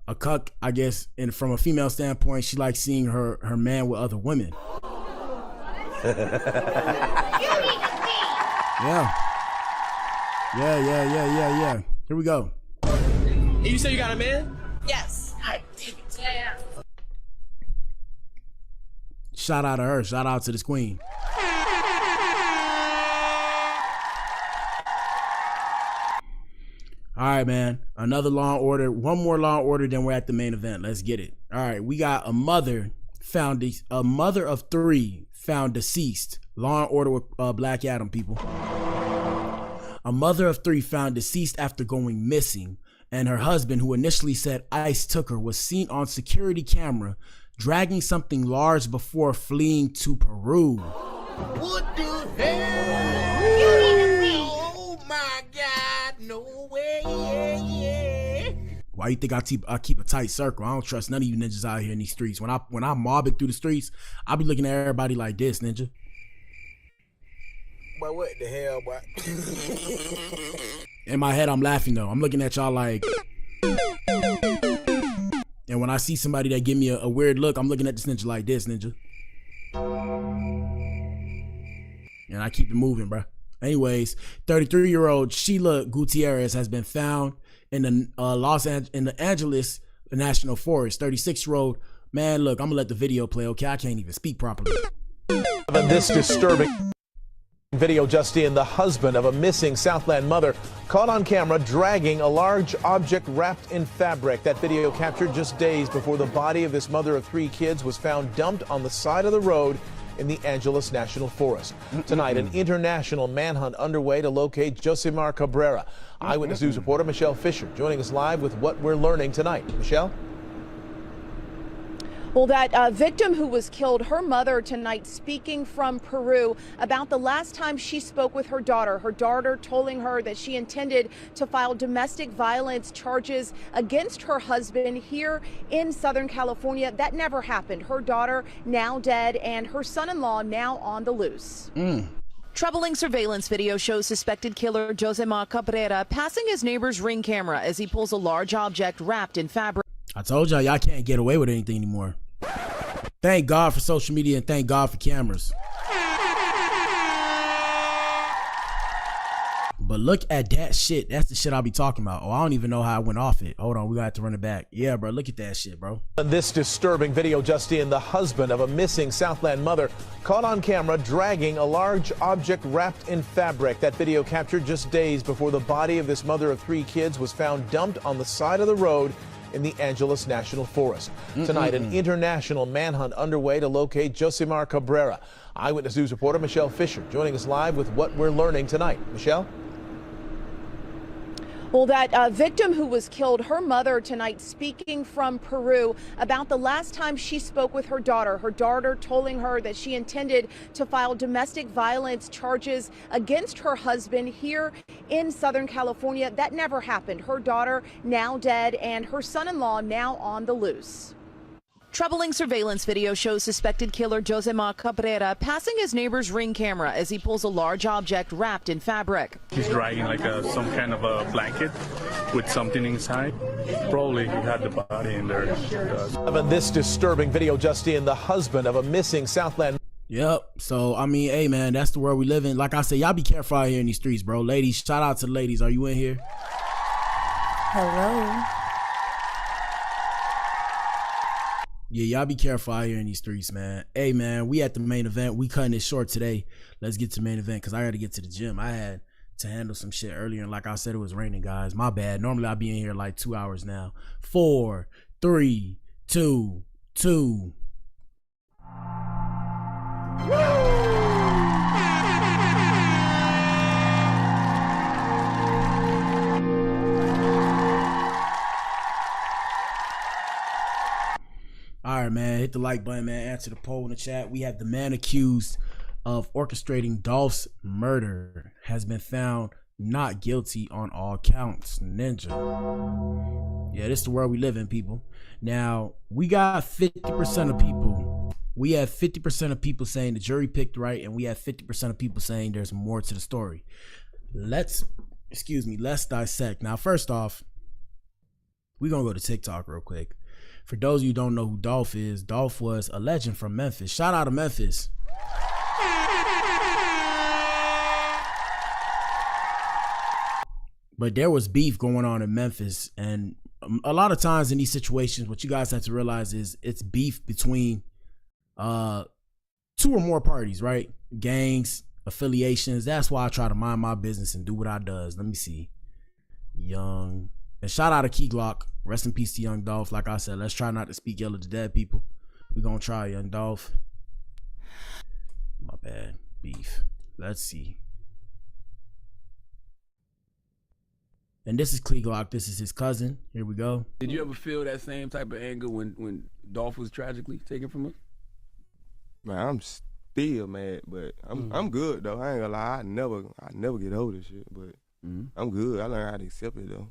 S4: A cuck, I guess, and from a female standpoint, she likes seeing her man with other women.
S6: You need to see.
S4: Yeah. Here we go.
S12: And you say you got a man?
S13: Yes. Yeah.
S4: Shout out to her. Shout out to this queen. All right, man. Another Law and Order. One more Law and Order, then we're at the main event. Let's get it. All right, we got a mother of three found deceased. Law and Order with Black Adam, people. A mother of three found deceased after going missing, and her husband, who initially said ICE took her, was seen on security camera dragging something large before fleeing to Peru.
S5: What the hell? You need to see. Oh my God, no way, yeah.
S4: Why you think I keep a tight circle? I don't trust none of you ninjas out here in these streets. When I mob it through the streets, I be looking at everybody like this, ninja.
S5: But what the hell, boy?
S4: In my head, I'm laughing though. I'm looking at y'all like. And when I see somebody that give me a weird look, I'm looking at this ninja like this, ninja. And I keep it moving, bro. Anyways, 33-year-old Sheila Gutierrez has been found in the in the Angeles National Forest. 36-year-old man, look, I'm gonna let the video play. Okay, I can't even speak properly.
S14: This disturbing. Video just in, the husband of a missing Southland mother caught on camera dragging a large object wrapped in fabric. That video captured just days before the body of this mother of 3 kids was found dumped on the side of the road in the Angeles National Forest. Tonight, an international manhunt underway to locate Josimar Cabrera. Eyewitness News reporter Michelle Fisher joining us live with what we're learning tonight. Michelle?
S15: Well, that victim who was killed, her mother tonight speaking from Peru about the last time she spoke with her daughter. Her daughter telling her that she intended to file domestic violence charges against her husband here in Southern California. That never happened. Her daughter now dead and her son-in-law now on the loose. Troubling surveillance video shows suspected killer Josimar Cabrera passing his neighbor's ring camera as he pulls a large object wrapped in fabric.
S4: I told y'all can't get away with anything anymore. Thank God for social media and thank God for cameras. But look at that shit. That's the shit I'll be talking about. Oh, I don't even know how I went off it. Hold on, we got to run it back. Yeah, bro, look at that shit, bro.
S14: This disturbing video just in, the husband of a missing Southland mother caught on camera dragging a large object wrapped in fabric. That video captured just days before the body of this mother of 3 kids was found dumped on the side of the road in the Angeles National Forest. Tonight, an international manhunt underway to locate Josimar Cabrera. Eyewitness News reporter Michelle Fisher joining us live with what we're learning tonight. Michelle?
S15: Well, that victim who was killed, her mother tonight speaking from Peru about the last time she spoke with her daughter. Her daughter telling her that she intended to file domestic violence charges against her husband here in Southern California. That never happened. Her daughter now dead and her son-in-law now on the loose. Troubling surveillance video shows suspected killer Josimar Cabrera passing his neighbor's ring camera as he pulls a large object wrapped in fabric.
S16: He's dragging like some kind of a blanket with something inside. Probably he had the body in there.
S14: This disturbing video just in, the husband of a missing Southland.
S4: Yep. So, I mean, hey, man, that's the world we live in. Like I said, y'all be careful out here in these streets, bro. Ladies, shout out to the ladies. Are you in here?
S17: Hello.
S4: Yeah, y'all be careful out here in these streets, man. Hey, man, we at the main event. We cutting it short today. Let's get to the main event because I got to get to the gym. I had to handle some shit earlier, and like I said, it was raining, guys. My bad. Normally, I'll be in here like 2 hours now. 4, 3, 2, 2. All right, man, hit the like button, man. Answer the poll in the chat. We have the man accused of orchestrating Dolph's murder has been found not guilty on all counts. Ninja. Yeah, this is the world we live in, people. Now, we got 50% of people. We have 50% of people saying the jury picked right, and we have 50% of people saying there's more to the story. Let's dissect. Now, first off, we're going to go to TikTok real quick. For those of you who don't know who Dolph is, Dolph was a legend from Memphis. Shout out to Memphis. But there was beef going on in Memphis. And a lot of times in these situations, what you guys have to realize is it's beef between 2 or more parties, right? Gangs, affiliations. That's why I try to mind my business and do what I does. Let me see. And shout out to Key Glock. Rest in peace to Young Dolph. Like I said, let's try not to speak ill of the dead people. We're going to try, Young Dolph. My bad. Beef. Let's see. And this is Key Glock. This is his cousin. Here we go.
S18: Did you ever feel that same type of anger when Dolph was tragically taken from us?
S19: Man, I'm still mad, but I'm good though. I ain't gonna lie. I never get over this shit, but I'm good. I learned how to accept it though.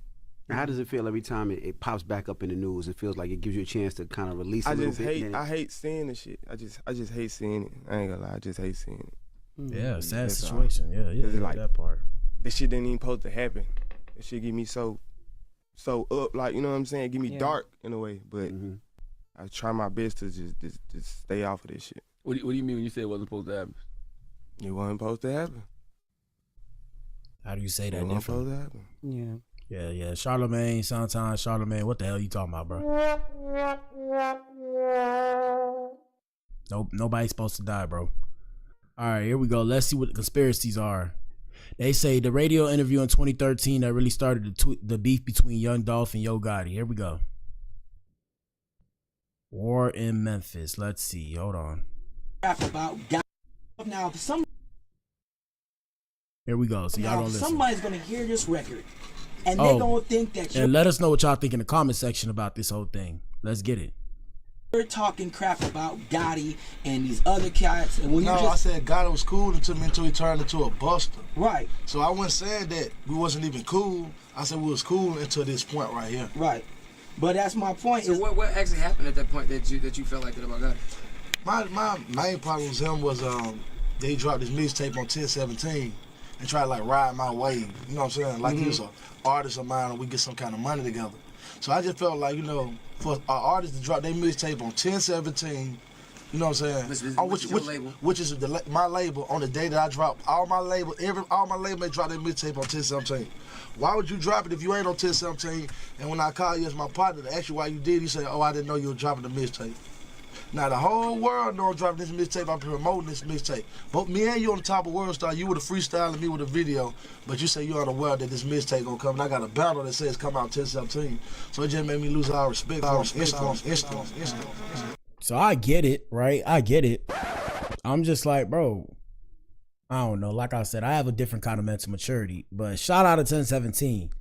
S20: How does it feel every time it pops back up in the news? It feels like it gives you a chance to kind of release a little bit.
S19: I hate seeing the shit. I just hate seeing it. I ain't gonna lie. I just hate seeing it.
S4: Yeah, sad situation. Yeah,
S19: like
S4: that part.
S19: This shit didn't even supposed to happen. This shit get me so up, like, you know what I'm saying? Get me dark in a way, but I try my best to just stay off of this shit.
S18: What do you mean when you say it wasn't supposed to happen?
S19: It wasn't supposed to happen.
S4: How do you say that
S19: it wasn't
S4: different?
S19: Supposed to happen.
S4: Yeah. Charlemagne, sometimes Charlemagne. What the hell you talking about, bro? Nope, nobody's supposed to die, bro. All right, here we go. Let's see what the conspiracies are. They say the radio interview in 2013 that really started the beef between Young Dolph and Yo Gotti. Here we go. War in Memphis. Let's see. Hold on.
S17: About now,
S4: Here we go. So y'all gonna listen.
S17: Somebody's gonna hear this record, and they're gonna think that
S4: and let us know what y'all think in the comment section about this whole thing. Let's get it.
S17: You're talking crap about Gotti and these other cats, and when
S21: I said Gotti was cool until he turned into a buster.
S17: Right.
S21: So I wasn't saying that we wasn't even cool. I said we was cool until this point right here.
S17: Right. But that's my point.
S22: So what actually happened at that point that you felt like that about Gotti?
S21: My main problem with him was they dropped this mixtape on 1017 and tried to like ride my wave. You know what I'm saying? Like he was an artist of mine and we get some kind of money together. So I just felt like, you know, for an artist to drop their mixtape on 1017, you know what I'm saying? Which is my label on the day that I drop all my label may drop their mixtape on 1017. Why would you drop it if you ain't on 1017? And when I call you as my partner to ask you why you did, you say, oh, I didn't know you were dropping the mixtape. Now the whole world know I'm dropping this mixtape. I'm promoting this mixtape. Both me and you on the top of World Star. You with a freestyle and me with a video. But you say you're unaware that this mixtape gonna come. And I got a banner that says come out 1017. So it just made me lose all respect for him.
S4: So I get it, right? I get it. I'm just like, bro, I don't know. Like I said, I have a different kind of mental maturity. But shout out to 1017.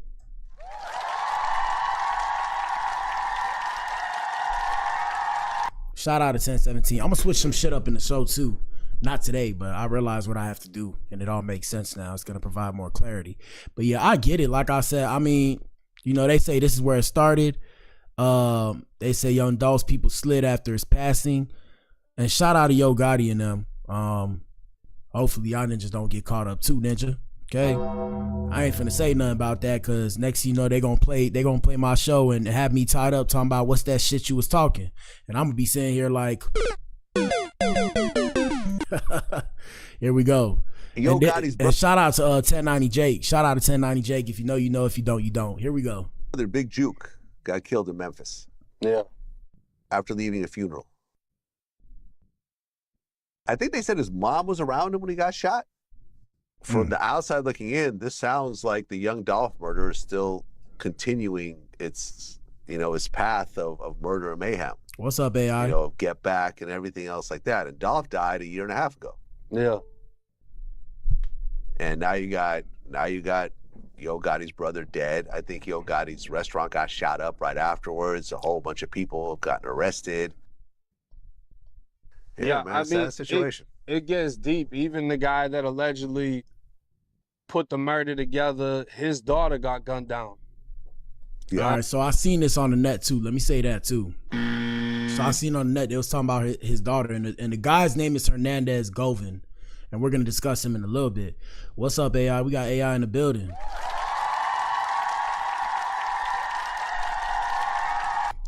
S4: Shout out to 1017. I'm gonna switch some shit up in the show too. Not today, but I realize what I have to do and it all makes sense now. It's gonna provide more clarity. But yeah, I get it. Like I said, I mean, you know, they say this is where it started. They say Young Dolph's people slid after his passing. And shout out to Yo Gotti and them. Hopefully y'all ninjas don't get caught up too, ninja. Okay? I ain't finna say nothing about that because next thing you know, they gonna play my show and have me tied up talking about what's that shit you was talking. And I'm gonna be sitting here like here we go.
S23: Yo,
S4: and shout out to 1090 Jake. Shout out to 1090 Jake. If you know, you know. If you don't, you don't. Here we go.
S23: Big Jook got killed in Memphis.
S19: Yeah.
S23: After leaving a funeral. I think they said his mom was around him when he got shot. From the outside looking in, this sounds like the Young Dolph murder is still continuing its path of murder and mayhem.
S4: What's up, AI?
S23: You know, Get Back and everything else like that. And Dolph died 1.5 years ago.
S19: Yeah.
S23: And now you got Yo Gotti's brother dead. I think Yo Gotti's restaurant got shot up right afterwards. A whole bunch of people have gotten arrested. Yeah, man, it's a sad situation.
S19: It gets deep. Even the guy that allegedly put the murder together, his daughter got gunned down.
S4: Yeah. All right, so I seen this on the net too. Let me say that too. So I seen on the net they was talking about his daughter, and the guy's name is Hernandez Govan, and we're gonna discuss him in a little bit. What's up, AI? We got AI in the building.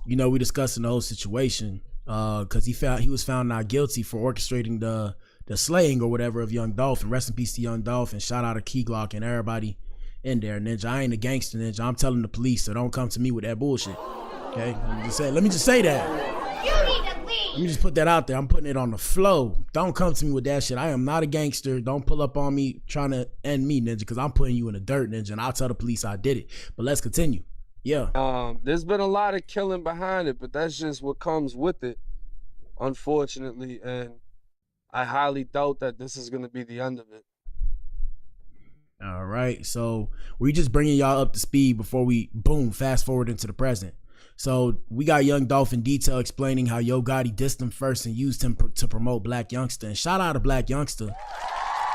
S4: You know, we discussing the whole situation because he was found not guilty for orchestrating the slaying or whatever of Young Dolph. And rest in peace to Young Dolph, and shout out to Key Glock and everybody in there. Ninja, I ain't a gangster, ninja. I'm telling the police, so don't come to me with that bullshit. Okay, let me just say that.
S6: You need to leave.
S4: Let me just put that out there. I'm putting it on the flow. Don't come to me with that shit. I am not a gangster. Don't pull up on me trying to end me, ninja, because I'm putting you in the dirt, ninja, and I'll tell the police I did it. But let's continue. Yeah.
S19: There's been a lot of killing behind it, but that's just what comes with it, unfortunately. And I highly doubt that this is going to be the end of it.
S4: All right. So we just bringing y'all up to speed before we, boom, fast forward into the present. So we got Young Dolph in detail explaining how Yo Gotti dissed him first and used him to promote Black Youngster. And shout out to Black Youngster.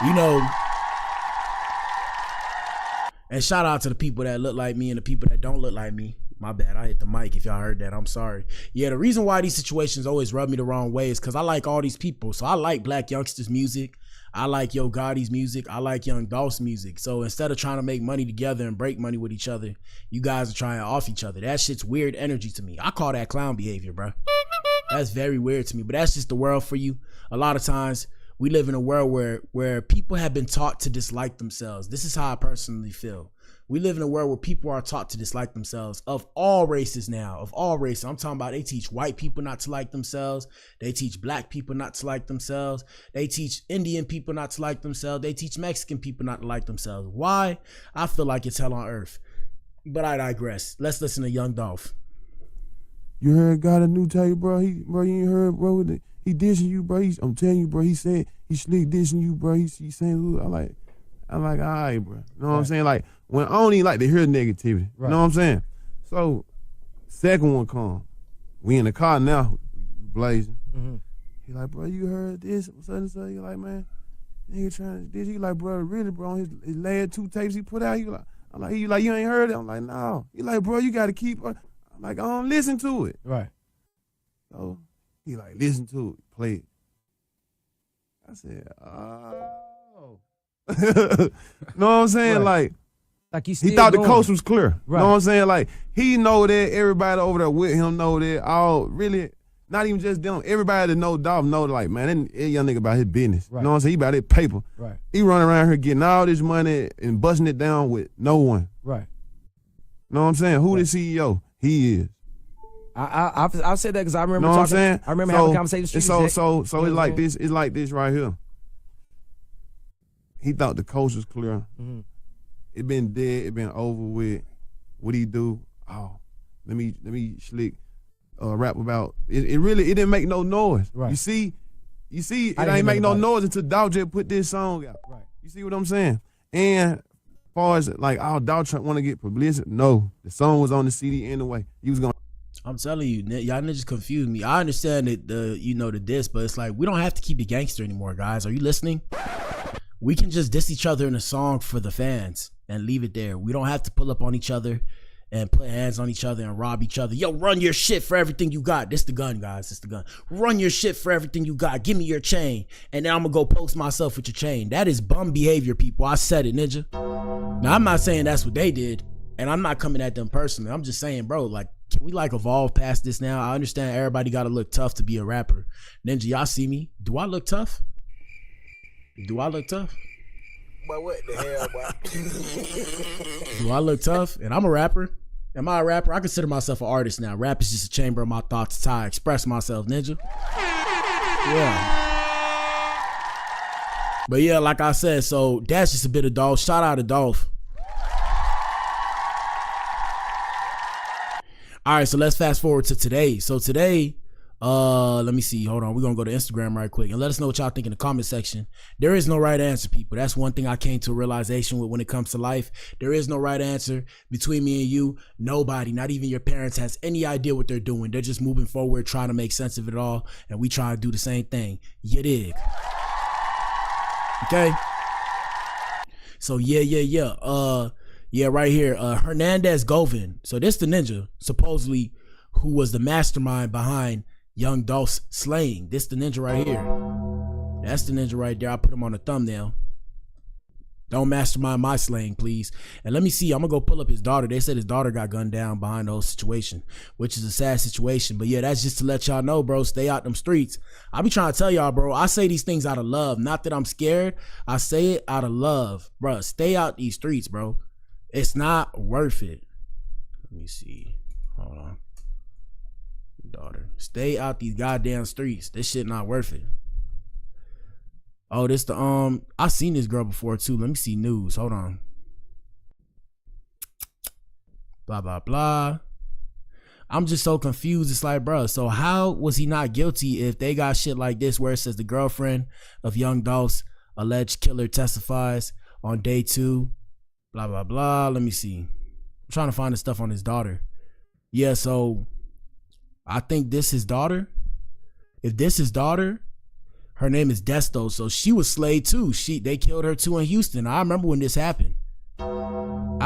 S4: You know, and shout out to the people that look like me and the people that don't look like me. My bad, I hit the mic if y'all heard that. I'm sorry. Yeah, the reason why these situations always rub me the wrong way is because I like all these people. So I like Black Youngster's music. I like Yo Gotti's music. I like Young Dolph's music. So instead of trying to make money together and break money with each other, you guys are trying off each other. That shit's weird energy to me. I call that clown behavior, bro. That's very weird to me, but that's just the world for you. A lot of times we live in a world where people have been taught to dislike themselves. This is how I personally feel. We live in a world where people are taught to dislike themselves of all races now, of all races. I'm talking about they teach white people not to like themselves. They teach black people not to like themselves. They teach Indian people not to like themselves. They teach Mexican people not to like themselves. Why? I feel like it's hell on earth. But I digress. Let's listen to Young Dolph.
S1: You heard got a new tape, bro. You ain't heard, bro. He dissing you, bro. I'm telling you, bro. He said he slick dissing you, bro. He saying, I like, all right, bro. You know what I'm saying? Like, when I don't even like to hear negativity. You know what I'm saying? So, second one come. We in the car now, blazing. He like, bro, you heard this? So you like, man, nigga trying to diss. He like, bro, really, bro, his last 2 tapes he put out, you like, you ain't heard it? I'm like, no. He like, bro, you got to keep, I'm like, I don't listen to it.
S2: Right.
S1: So, he like, listen to it, play it. I said, oh. Know what I'm saying? Like
S2: he
S1: thought the coast was clear.
S2: Right.
S1: Know what I'm saying? Like, he know that, everybody over there with him know that, all really, not even just them, everybody that know Dolph know, like, man, that young nigga about his business.
S2: Right.
S1: You know what I'm saying? He about his paper.
S2: Right.
S1: He running around here getting all this money and busting it down with no one.
S2: Right.
S1: Know what I'm saying? Who the CEO? He is.
S2: I've said that because I remember
S1: know what I'm saying?
S2: I remember having conversations.
S1: So it's like this. It's like this right here. He thought the coast was clear. It been dead. It been over with. What he do? Oh, let me slick rap about it. Really, it didn't make no noise.
S2: Right.
S1: You see, it ain't make no noise until Dolph just put this song out.
S2: Right.
S1: You see what I'm saying? And as far as like, Dolph want to get publicity, no, the song was on the CD anyway. He was gonna.
S4: I'm telling you, y'all niggas confused me. I understand that the diss, but it's like we don't have to keep it gangster anymore, guys. Are you listening? We can just diss each other in a song for the fans and leave it there. We don't have to pull up on each other and put hands on each other and rob each other. Yo, run your shit for everything you got. This the gun, guys. This the gun. Run your shit for everything you got. Give me your chain. And then I'm gonna go post myself with your chain. That is bum behavior, people. I said it, ninja. Now, I'm not saying that's what they did. And I'm not coming at them personally. I'm just saying, bro, like, can we like evolve past this now? I understand everybody gotta look tough to be a rapper. Ninja, y'all see me? Do I look tough? Do I look tough?
S5: But what the hell, boy?
S4: Do I look tough? And I'm a rapper. Am I a rapper? I consider myself an artist now. Rap is just a chamber of my thoughts. It's how I express myself, ninja. Yeah. But yeah, like I said, so that's just a bit of Dolph. Shout out to Dolph. All right, so let's fast forward to today. So today, let me see. Hold on. We're going to go to Instagram right quick and let us know what y'all think in the comment section. There is no right answer, people. That's one thing I came to a realization with when it comes to life. There is no right answer between me and you. Nobody, not even your parents, has any idea what they're doing. They're just moving forward, trying to make sense of it all, and we try to do the same thing. You dig? Okay? So, yeah, right here, Hernandez Govan. So this the ninja, supposedly, who was the mastermind behind Young Dolph's slaying. This the ninja right here. That's the ninja right there. I put him on the thumbnail. Don't mastermind my slaying, please. And let me see, I'm gonna go pull up his daughter. They said his daughter got gunned down behind the whole situation, which is a sad situation. But yeah, that's just to let y'all know, bro, stay out them streets. I be trying to tell y'all, bro, I say these things out of love. Not that I'm scared. I say it out of love. Bro, stay out these streets, bro. It's not worth it. Let me see. Hold on. Daughter. Stay out these goddamn streets. This shit not worth it. Oh, this the I seen this girl before too. Let me see news. Hold on. Blah blah blah. I'm just so confused. It's like, bro, so how was he not guilty if they got shit like this where it says the girlfriend of Young Dolph's alleged killer testifies on day 2? Blah, blah, blah. Let me see. I'm trying to find the stuff on his daughter. Yeah, so I think this his daughter. If this his daughter, her name is Desto. So she was slayed too. They killed her too in Houston. I remember when this happened. And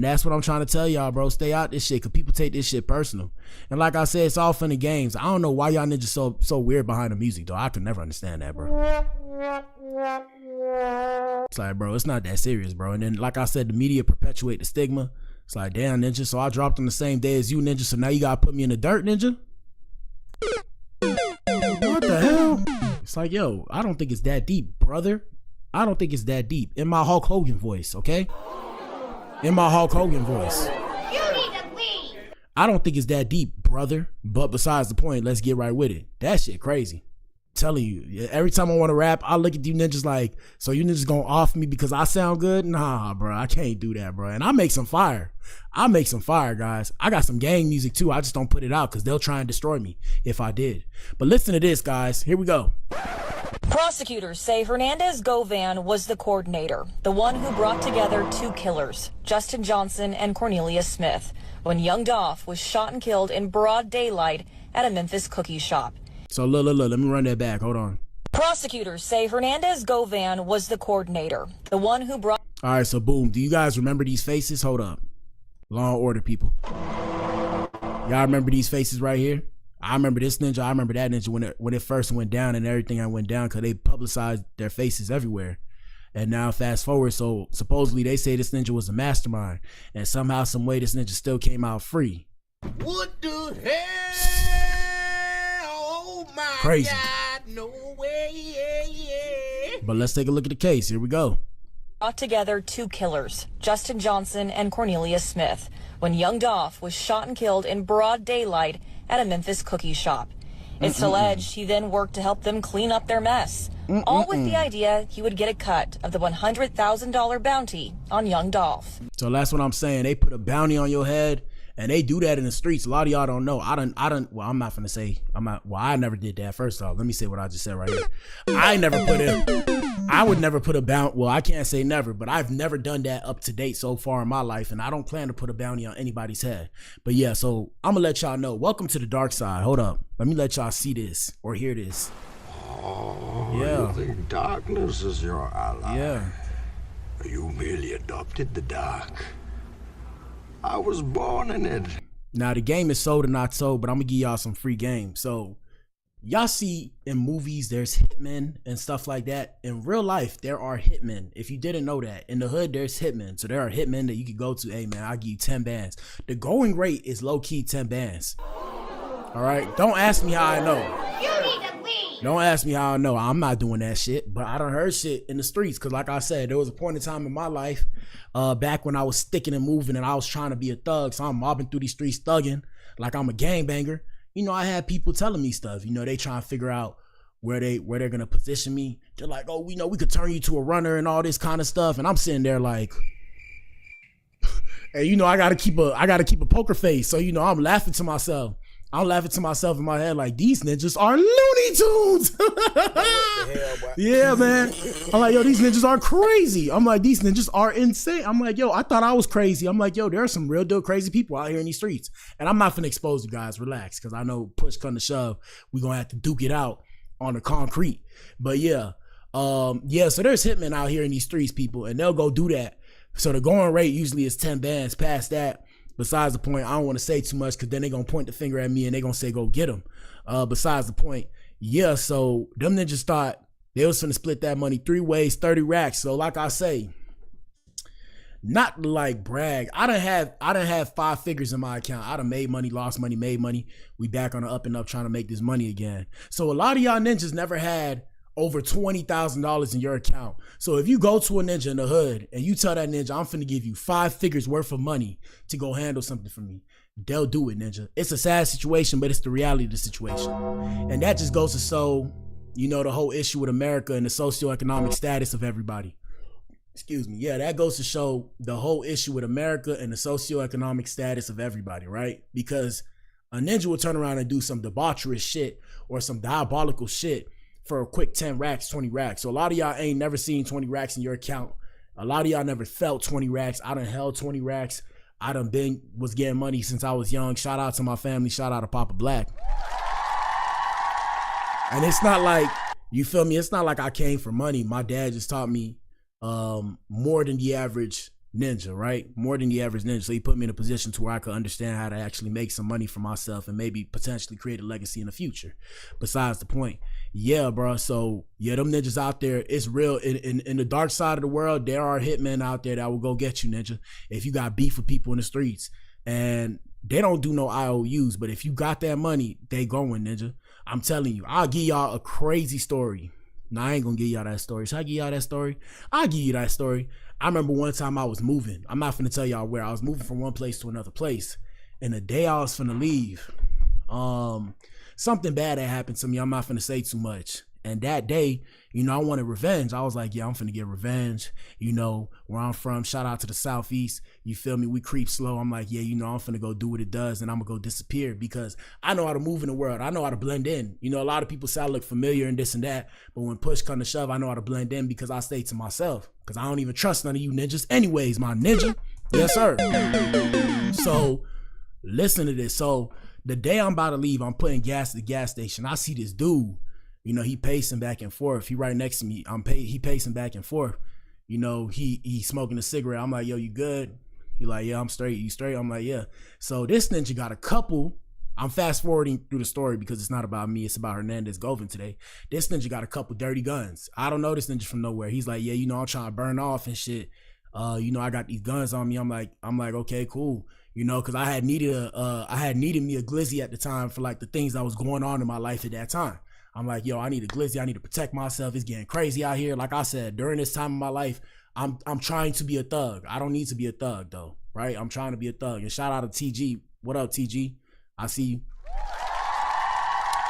S4: that's what I'm trying to tell y'all, bro. Stay out this shit, because people take this shit personal. And like I said, it's all fun and games. I don't know why y'all niggas so weird behind the music, though. I could never understand that, bro. It's like, bro, it's not that serious, bro. And then, like I said, the media perpetuate the stigma. It's like, damn, ninja, so I dropped on the same day as you, ninja, so now you gotta put me in the dirt, ninja? What the hell? It's like, yo, I don't think it's that deep, brother. I don't think it's that deep. In my Hulk Hogan voice, okay? In my Hulk Hogan voice.
S6: You need to leave.
S4: I don't think it's that deep, brother. But besides the point, let's get right with it. That shit crazy. Telling you, every time I want to rap, I look at you niggas like, so you niggas gonna off me because I sound good? Nah, bro, I can't do that, bro. And I make some fire. I make some fire, guys. I got some gang music too. I just don't put it out because they'll try and destroy me if I did. But listen to this, guys. Here we go.
S3: Prosecutors say Hernandez Govan was the coordinator, the one who brought together two killers, Justin Johnson and Cornelius Smith, when Young Dolph was shot and killed in broad daylight at a Memphis cookie shop.
S4: So look, let me run that back. Hold on.
S3: Prosecutors say Hernandez Govan was the coordinator, the one who brought...
S4: All right, so boom. Do you guys remember these faces? Hold up. Law and Order people. Y'all remember these faces right here? I remember this ninja. I remember that ninja when it first went down and everything I went down because they publicized their faces everywhere. And now fast forward, so supposedly they say this ninja was a mastermind and somehow, some way this ninja still came out free.
S5: What the hell? Oh my
S4: Crazy.
S5: God, no way.
S4: But let's take a look at the case. Here we go.
S3: Brought together two killers, Justin Johnson and Cornelius Smith, when Young Dolph was shot and killed in broad daylight at a Memphis cookie shop. It's alleged he then worked to help them clean up their mess, all with the idea he would get a cut of the $100,000 bounty on Young Dolph.
S4: So that's what I'm saying. They put a bounty on your head, and they do that in the streets. A lot of y'all don't know. I never did that. First off, let me say what I just said right here. I would never put a bounty. Well, I can't say never, but I've never done that up to date so far in my life, and I don't plan to put a bounty on anybody's head. But yeah, so I'm gonna let y'all know. Welcome to the dark side. Hold up. Let me let y'all see this or hear this.
S7: Oh,
S4: Yeah.
S7: You think darkness is your ally?
S4: Yeah.
S7: You merely adopted the dark. I was born in it.
S4: Now the game is sold or not sold, but I'm gonna give y'all some free game. So y'all see in movies there's hitmen and stuff like that. In real life, there are hitmen. If you didn't know that, in the hood there's hitmen. So there are hitmen that you could go to. Hey man, I'll give you 10 bands. The going rate is low key 10 bands. All right, don't ask me how I know.
S6: You need to leave.
S4: Don't ask me how I know. I'm not doing that shit, but I done heard shit in the streets. Cause like I said, there was a point in time in my life, back when I was sticking and moving and I was trying to be a thug. So I'm mobbing through these streets thugging like I'm a gangbanger. You know, I had people telling me stuff. You know, they trying to figure out where they're gonna position me. They're like, oh, we know we could turn you to a runner and all this kind of stuff. And I'm sitting there like, hey, you know, I gotta keep a poker face. So, you know, I'm laughing to myself. I'm laughing to myself in my head like, these ninjas are Looney Tunes. Yeah, man. I'm like, yo, these ninjas are crazy. I'm like, these ninjas are insane. I'm like, yo, I thought I was crazy. I'm like, yo, there are some real deal crazy people out here in these streets. And I'm not finna expose you guys. Relax. Because I know push come to shove, we're going to have to duke it out on the concrete. But yeah. So there's hitmen out here in these streets, people. And they'll go do that. So the going rate usually is 10 bands. Past that, besides the point, I don't want to say too much because then they're going to point the finger at me and they're going to say, go get them. Besides the point, yeah, so them ninjas thought they was going to split that money 3 ways, 30 racks. So like I say, not to like brag, I done have 5 figures in my account. I done made money, lost money, made money. We back on the up and up trying to make this money again. So a lot of y'all ninjas never had over $20,000 in your account. So if you go to a ninja in the hood and you tell that ninja, I'm finna give you 5 figures worth of money to go handle something for me, they'll do it, ninja. It's a sad situation, but it's the reality of the situation. And that just goes to show, you know, the whole issue with America and the socioeconomic status of everybody. Excuse me. Yeah, that goes to show the whole issue with America and the socioeconomic status of everybody, right? Because a ninja will turn around and do some debaucherous shit or some diabolical shit for a quick 10 racks, 20 racks. So a lot of y'all ain't never seen 20 racks in your account. A lot of y'all never felt 20 racks. I done held 20 racks. I done was getting money since I was young. Shout out to my family. Shout out to Papa Black. And it's not like, you feel me? It's not like I came for money. My dad just taught me more than the average ninja, right? More than the average ninja. So he put me in a position to where I could understand how to actually make some money for myself and maybe potentially create a legacy in the future. Besides the point, yeah, bro. So yeah, them ninjas out there, it's real. In the dark side of the world, there are hitmen out there that will go get you, ninja. If you got beef with people in the streets, and they don't do no IOUs, but if you got that money, they going, ninja. I'm telling you, I'll give y'all a crazy story. Nah, I ain't gonna give y'all that story. Should I give y'all that story? I'll give you that story. I remember one time I was moving. I'm not finna tell y'all where. I was moving from one place to another place. And the day I was finna leave, something bad had happened to me. I'm not finna say too much. And that day, you know, I wanted revenge. I was like, yeah, I'm finna get revenge. You know, where I'm from, shout out to the Southeast. You feel me? We creep slow. I'm like, yeah, you know, I'm finna go do what it does and I'm gonna go disappear because I know how to move in the world. I know how to blend in. You know, a lot of people say I look familiar and this and that, but when push come to shove, I know how to blend in because I stay to myself because I don't even trust none of you ninjas anyways, my ninja. Yes, sir. So listen to this. So the day I'm about to leave, I'm putting gas at the gas station. I see this dude. You know, he pacing back and forth. He right next to me. He pacing back and forth. You know, he smoking a cigarette. I'm like, yo, you good? He like, yeah, I'm straight. You straight? I'm like, yeah. So this ninja got a couple. I'm fast forwarding through the story because it's not about me. It's about Hernandez Govan today. This ninja got a couple dirty guns. I don't know this ninja from nowhere. He's like, yeah, you know, I'm trying to burn off and shit. You know, I got these guns on me. I'm like, okay, cool. You know, cause I had needed me a glizzy at the time for like the things that was going on in my life at that time. I'm like, yo, I need a glizzy. I need to protect myself. It's getting crazy out here. Like I said, during this time of my life, I'm trying to be a thug. I don't need to be a thug though, right? I'm trying to be a thug. And shout out to TG. What up, TG? I see you.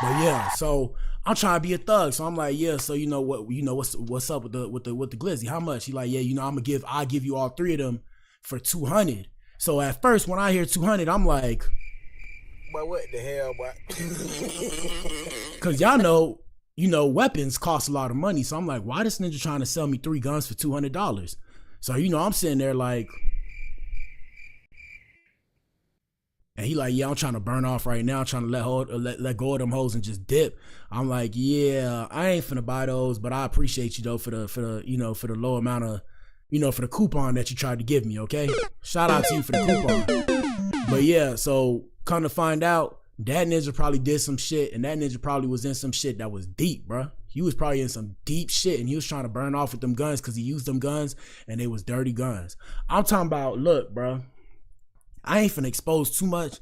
S4: But yeah, so I'm trying to be a thug. So I'm like, yeah. So you know what? You know what's up with the glizzy? How much? He like, yeah. You know, I'll give you all three of them for 200. So at first, when I hear 200, I'm like,
S21: but what the hell, boy?
S4: Cause y'all know, you know, weapons cost a lot of money. So I'm like, why this ninja trying to sell me 3 guns for $200? So, you know, I'm sitting there like, and he like, yeah, I'm trying to burn off right now. I'm trying to let go of them hoes and just dip. I'm like, yeah, I ain't finna buy those, but I appreciate you though for the you know, for the low amount of, you know, for the coupon that you tried to give me. Okay, shout out to you for the coupon. But yeah, so come to find out, that ninja probably did some shit, and that ninja probably was in some shit that was deep, bro. He was probably in some deep shit, and he was trying to burn off with them guns because he used them guns, and they was dirty guns. I'm talking about, look, bro, I ain't finna expose too much,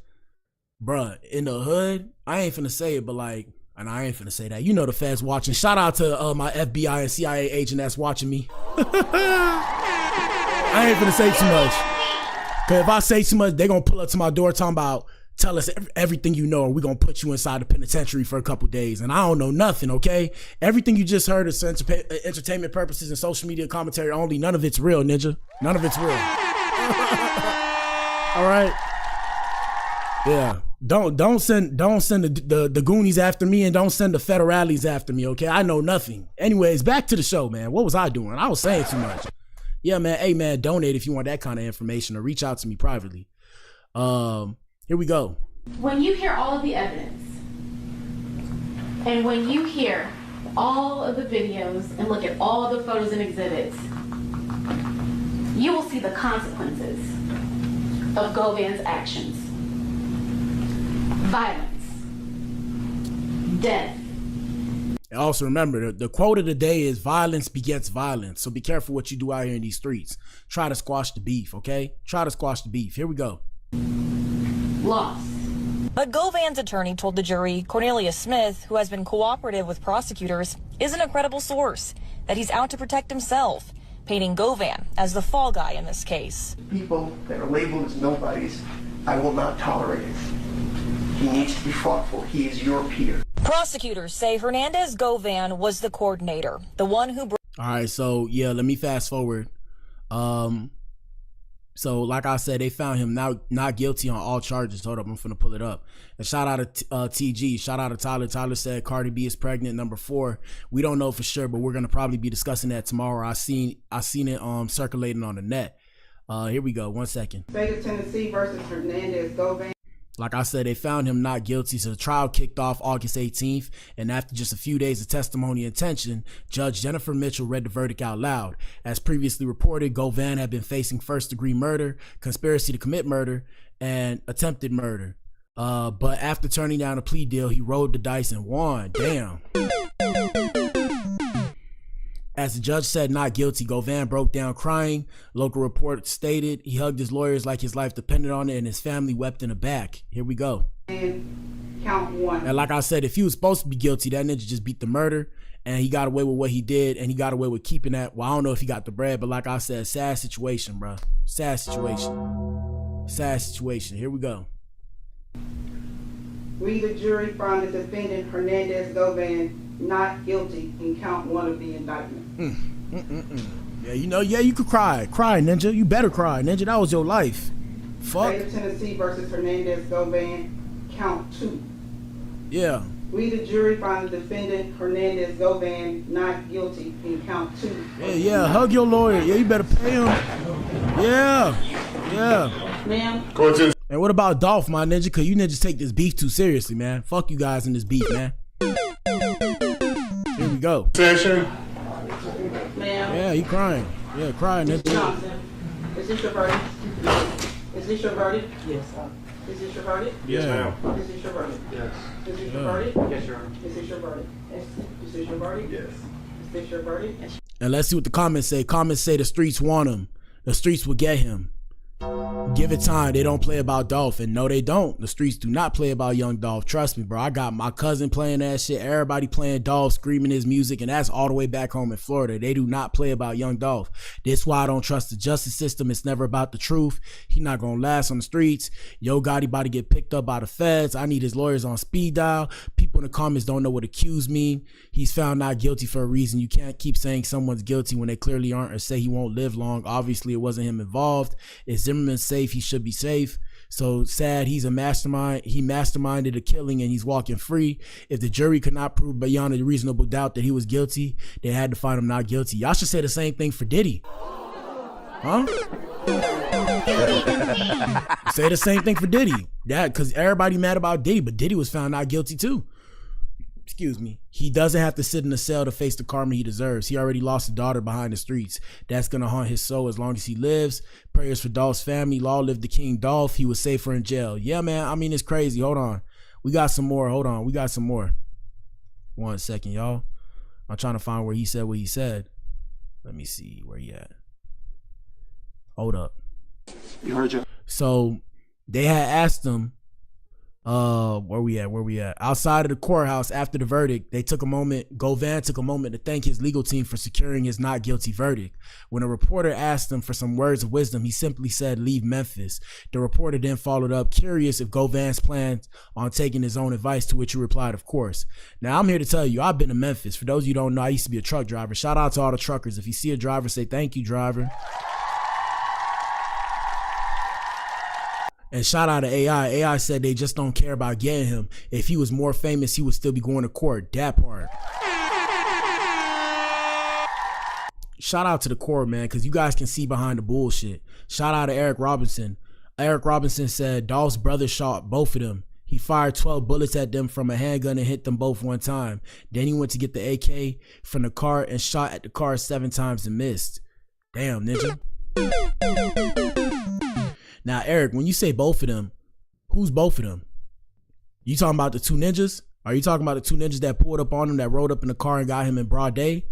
S4: bro. In the hood, I ain't finna say it, but like, and I ain't finna say that. You know the feds watching. Shout out to my FBI and CIA agent that's watching me. I ain't finna say too much. Cause if I say too much, they gonna pull up to my door talking about, tell us everything you know, and we're gonna put you inside the penitentiary for a couple days. And I don't know nothing, okay? Everything you just heard is entertainment purposes and social media commentary only. None of it's real, ninja. None of it's real. All right. Yeah. Don't send the Goonies after me, and don't send the federales after me, okay? I know nothing. Anyways, back to the show, man. What was I doing? I was saying too much. Yeah, man. Hey, man, donate if you want that kind of information, or reach out to me privately. Here we go.
S8: When you hear all of the evidence, and when you hear all of the videos and look at all the photos and exhibits, you will see the consequences of Govan's actions. Violence, death.
S4: And also remember, the quote of the day is violence begets violence. So be careful what you do out here in these streets. Try to squash the beef, okay? Try to squash the beef. Here we go.
S8: Loss.
S3: But Govan's attorney told the jury Cornelius Smith, who has been cooperative with prosecutors, isn't a credible source, that he's out to protect himself, painting Govan as the fall guy in this case.
S9: People that are labeled as nobodies, I will not tolerate it. He needs to be fought for. He is your peer.
S3: Prosecutors say Hernandez Govan was the coordinator, the one who...
S4: All right, so yeah, let me fast forward. So like I said, they found him not guilty on all charges. Hold up, I'm finna pull it up. And shout out to TG. Shout out to Tyler. Tyler said Cardi B is pregnant, number 4. We don't know for sure, but we're gonna probably be discussing that tomorrow. I seen it circulating on the net. Here we go. 1 second.
S11: State of Tennessee versus Hernandez Govan.
S4: Like I said, they found him not guilty, so the trial kicked off August 18th, and after just a few days of testimony and tension, Judge Jennifer Mitchell read the verdict out loud. As previously reported, Govan had been facing first-degree murder, conspiracy to commit murder, and attempted murder. But after turning down a plea deal, he rolled the dice and won. Damn. As the judge said not guilty, Govan broke down crying. Local reports stated he hugged his lawyers like his life depended on it, and his family wept in the back. Here we go.
S11: And count 1.
S4: And like I said, if he was supposed to be guilty, that ninja just beat the murder and he got away with what he did and he got away with keeping that. Well, I don't know if he got the bread, but like I said, sad situation, bro. Sad situation. Sad situation. Here we go.
S11: We, the jury, find the defendant Hernandez Govan not guilty in count 1 of the indictment.
S4: Yeah, you know, yeah, you could cry. Cry, ninja. You better cry, ninja. That was your life. Fuck.
S11: State of Tennessee versus Hernandez Govan, count 2.
S4: Yeah.
S11: We, the jury, find the defendant Hernandez Govan not guilty in count 2.
S4: Yeah, hug your lawyer. Yeah, you better pay him. Yeah.
S11: Ma'am.
S4: And what about Dolph, my ninja? Cause you ninjas take this beef too seriously, man. Fuck you guys in this beef, man. Here we go.
S11: Session. Ma'am.
S4: Yeah, he crying. Yeah, crying, ninja.
S11: Johnson, is this your verdict? Is this your verdict? Yes. Is this your verdict?
S4: Yes, ma'am.
S11: Is this your verdict?
S19: Yes.
S11: Is this your
S4: Yeah.
S11: verdict?
S19: Yes, Your Honor.
S11: Is this your verdict? Is this your verdict?
S19: Yes.
S11: Is this your verdict?
S4: And let's see what the comments say. Comments say the streets want him. The streets will get him. Give it time. They don't play about Dolph. And no, they don't. The streets do not play about Young Dolph. Trust me, bro. I got my cousin playing that shit. Everybody playing Dolph, screaming his music. And that's all the way back home in Florida. They do not play about Young Dolph. That's why I don't trust the justice system. It's never about the truth. He not going to last on the streets. Yo Gotti about to get picked up by the feds. I need his lawyers on speed dial. People in the comments don't know what accused mean. He's found not guilty for a reason. You can't keep saying someone's guilty when they clearly aren't, or say he won't live long. Obviously, it wasn't him involved. If Zimmerman's safe, he should be safe. So sad, he's a mastermind. He masterminded a killing and he's walking free. If the jury could not prove beyond a reasonable doubt that he was guilty, they had to find him not guilty. Y'all should say the same thing for Diddy. Huh? Say the same thing for Diddy. That, because everybody mad about Diddy, but Diddy was found not guilty too. Excuse me. He doesn't have to sit in a cell to face the karma he deserves. He already lost a daughter behind the streets. That's going to haunt his soul as long as he lives. Prayers for Dolph's family. Long live the King Dolph. He was safer in jail. Yeah, man. I mean, it's crazy. Hold on. We got some more. Hold on. We got some more. 1 second, y'all. I'm trying to find where he said what he said. Let me see where he at. Hold up.
S9: You heard you.
S4: So they had asked him, where we at? Outside of the courthouse after the verdict, Govan took a moment to thank his legal team for securing his not guilty verdict. When a reporter asked him for some words of wisdom, he simply said, "Leave Memphis." The reporter then followed up, curious if Govan's planned on taking his own advice, to which he replied, "Of course." Now, I'm here to tell you, I've been to Memphis. For those of you who don't know, I used to be a truck driver. Shout out to all the truckers. If you see a driver, say, "Thank you, driver." And shout out to AI. AI said they just don't care about getting him. If he was more famous, he would still be going to court. That part. Shout out to the court, man, because you guys can see behind the bullshit. Shout out to Eric Robinson. Eric Robinson said Dolph's brother shot both of them. He fired 12 bullets at them from a handgun and hit them both one time. Then he went to get the AK from the car and shot at the car 7 times and missed. Damn, ninja. Now, Eric, when you say both of them, who's both of them? You talking about the 2 ninjas? Are you talking about the 2 ninjas that pulled up on him, that rode up in the car and got him in broad day?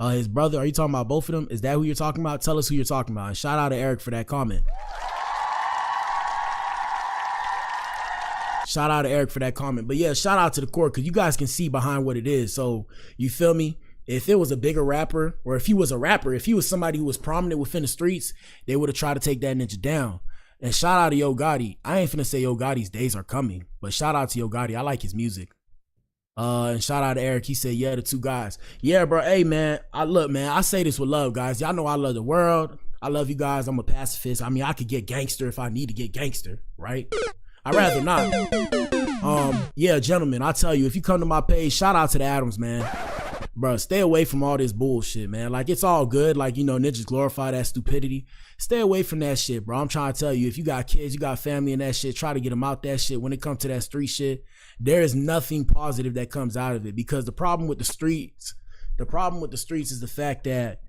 S4: His brother, are you talking about both of them? Is that who you're talking about? Tell us who you're talking about. And shout out to Eric for that comment. Shout out to Eric for that comment. But yeah, shout out to the court, because you guys can see behind what it is. So, you feel me? If it was a bigger rapper, or if he was a rapper, if he was somebody who was prominent within the streets, they would have tried to take that ninja down. And shout out to Yo Gotti. I ain't finna say Yo Gotti's days are coming, but shout out to Yo Gotti. I like his music. And shout out to Eric. He said, yeah, the 2 guys. Yeah, bro. Hey, man. I say this with love, guys. Y'all know I love the world. I love you guys. I'm a pacifist. I mean, I could get gangster if I need to get gangster, right? I'd rather not. Yeah, gentlemen, I tell you, if you come to my page, shout out to the Adams, man. Bro, stay away from all this bullshit, man. Like, it's all good. Like, you know, ninjas glorify that stupidity. Stay away from that shit, bro. I'm trying to tell you, if you got kids, you got family and that shit, try to get them out that shit. When it comes to that street shit, there is nothing positive that comes out of it, because the problem with the streets is the fact that,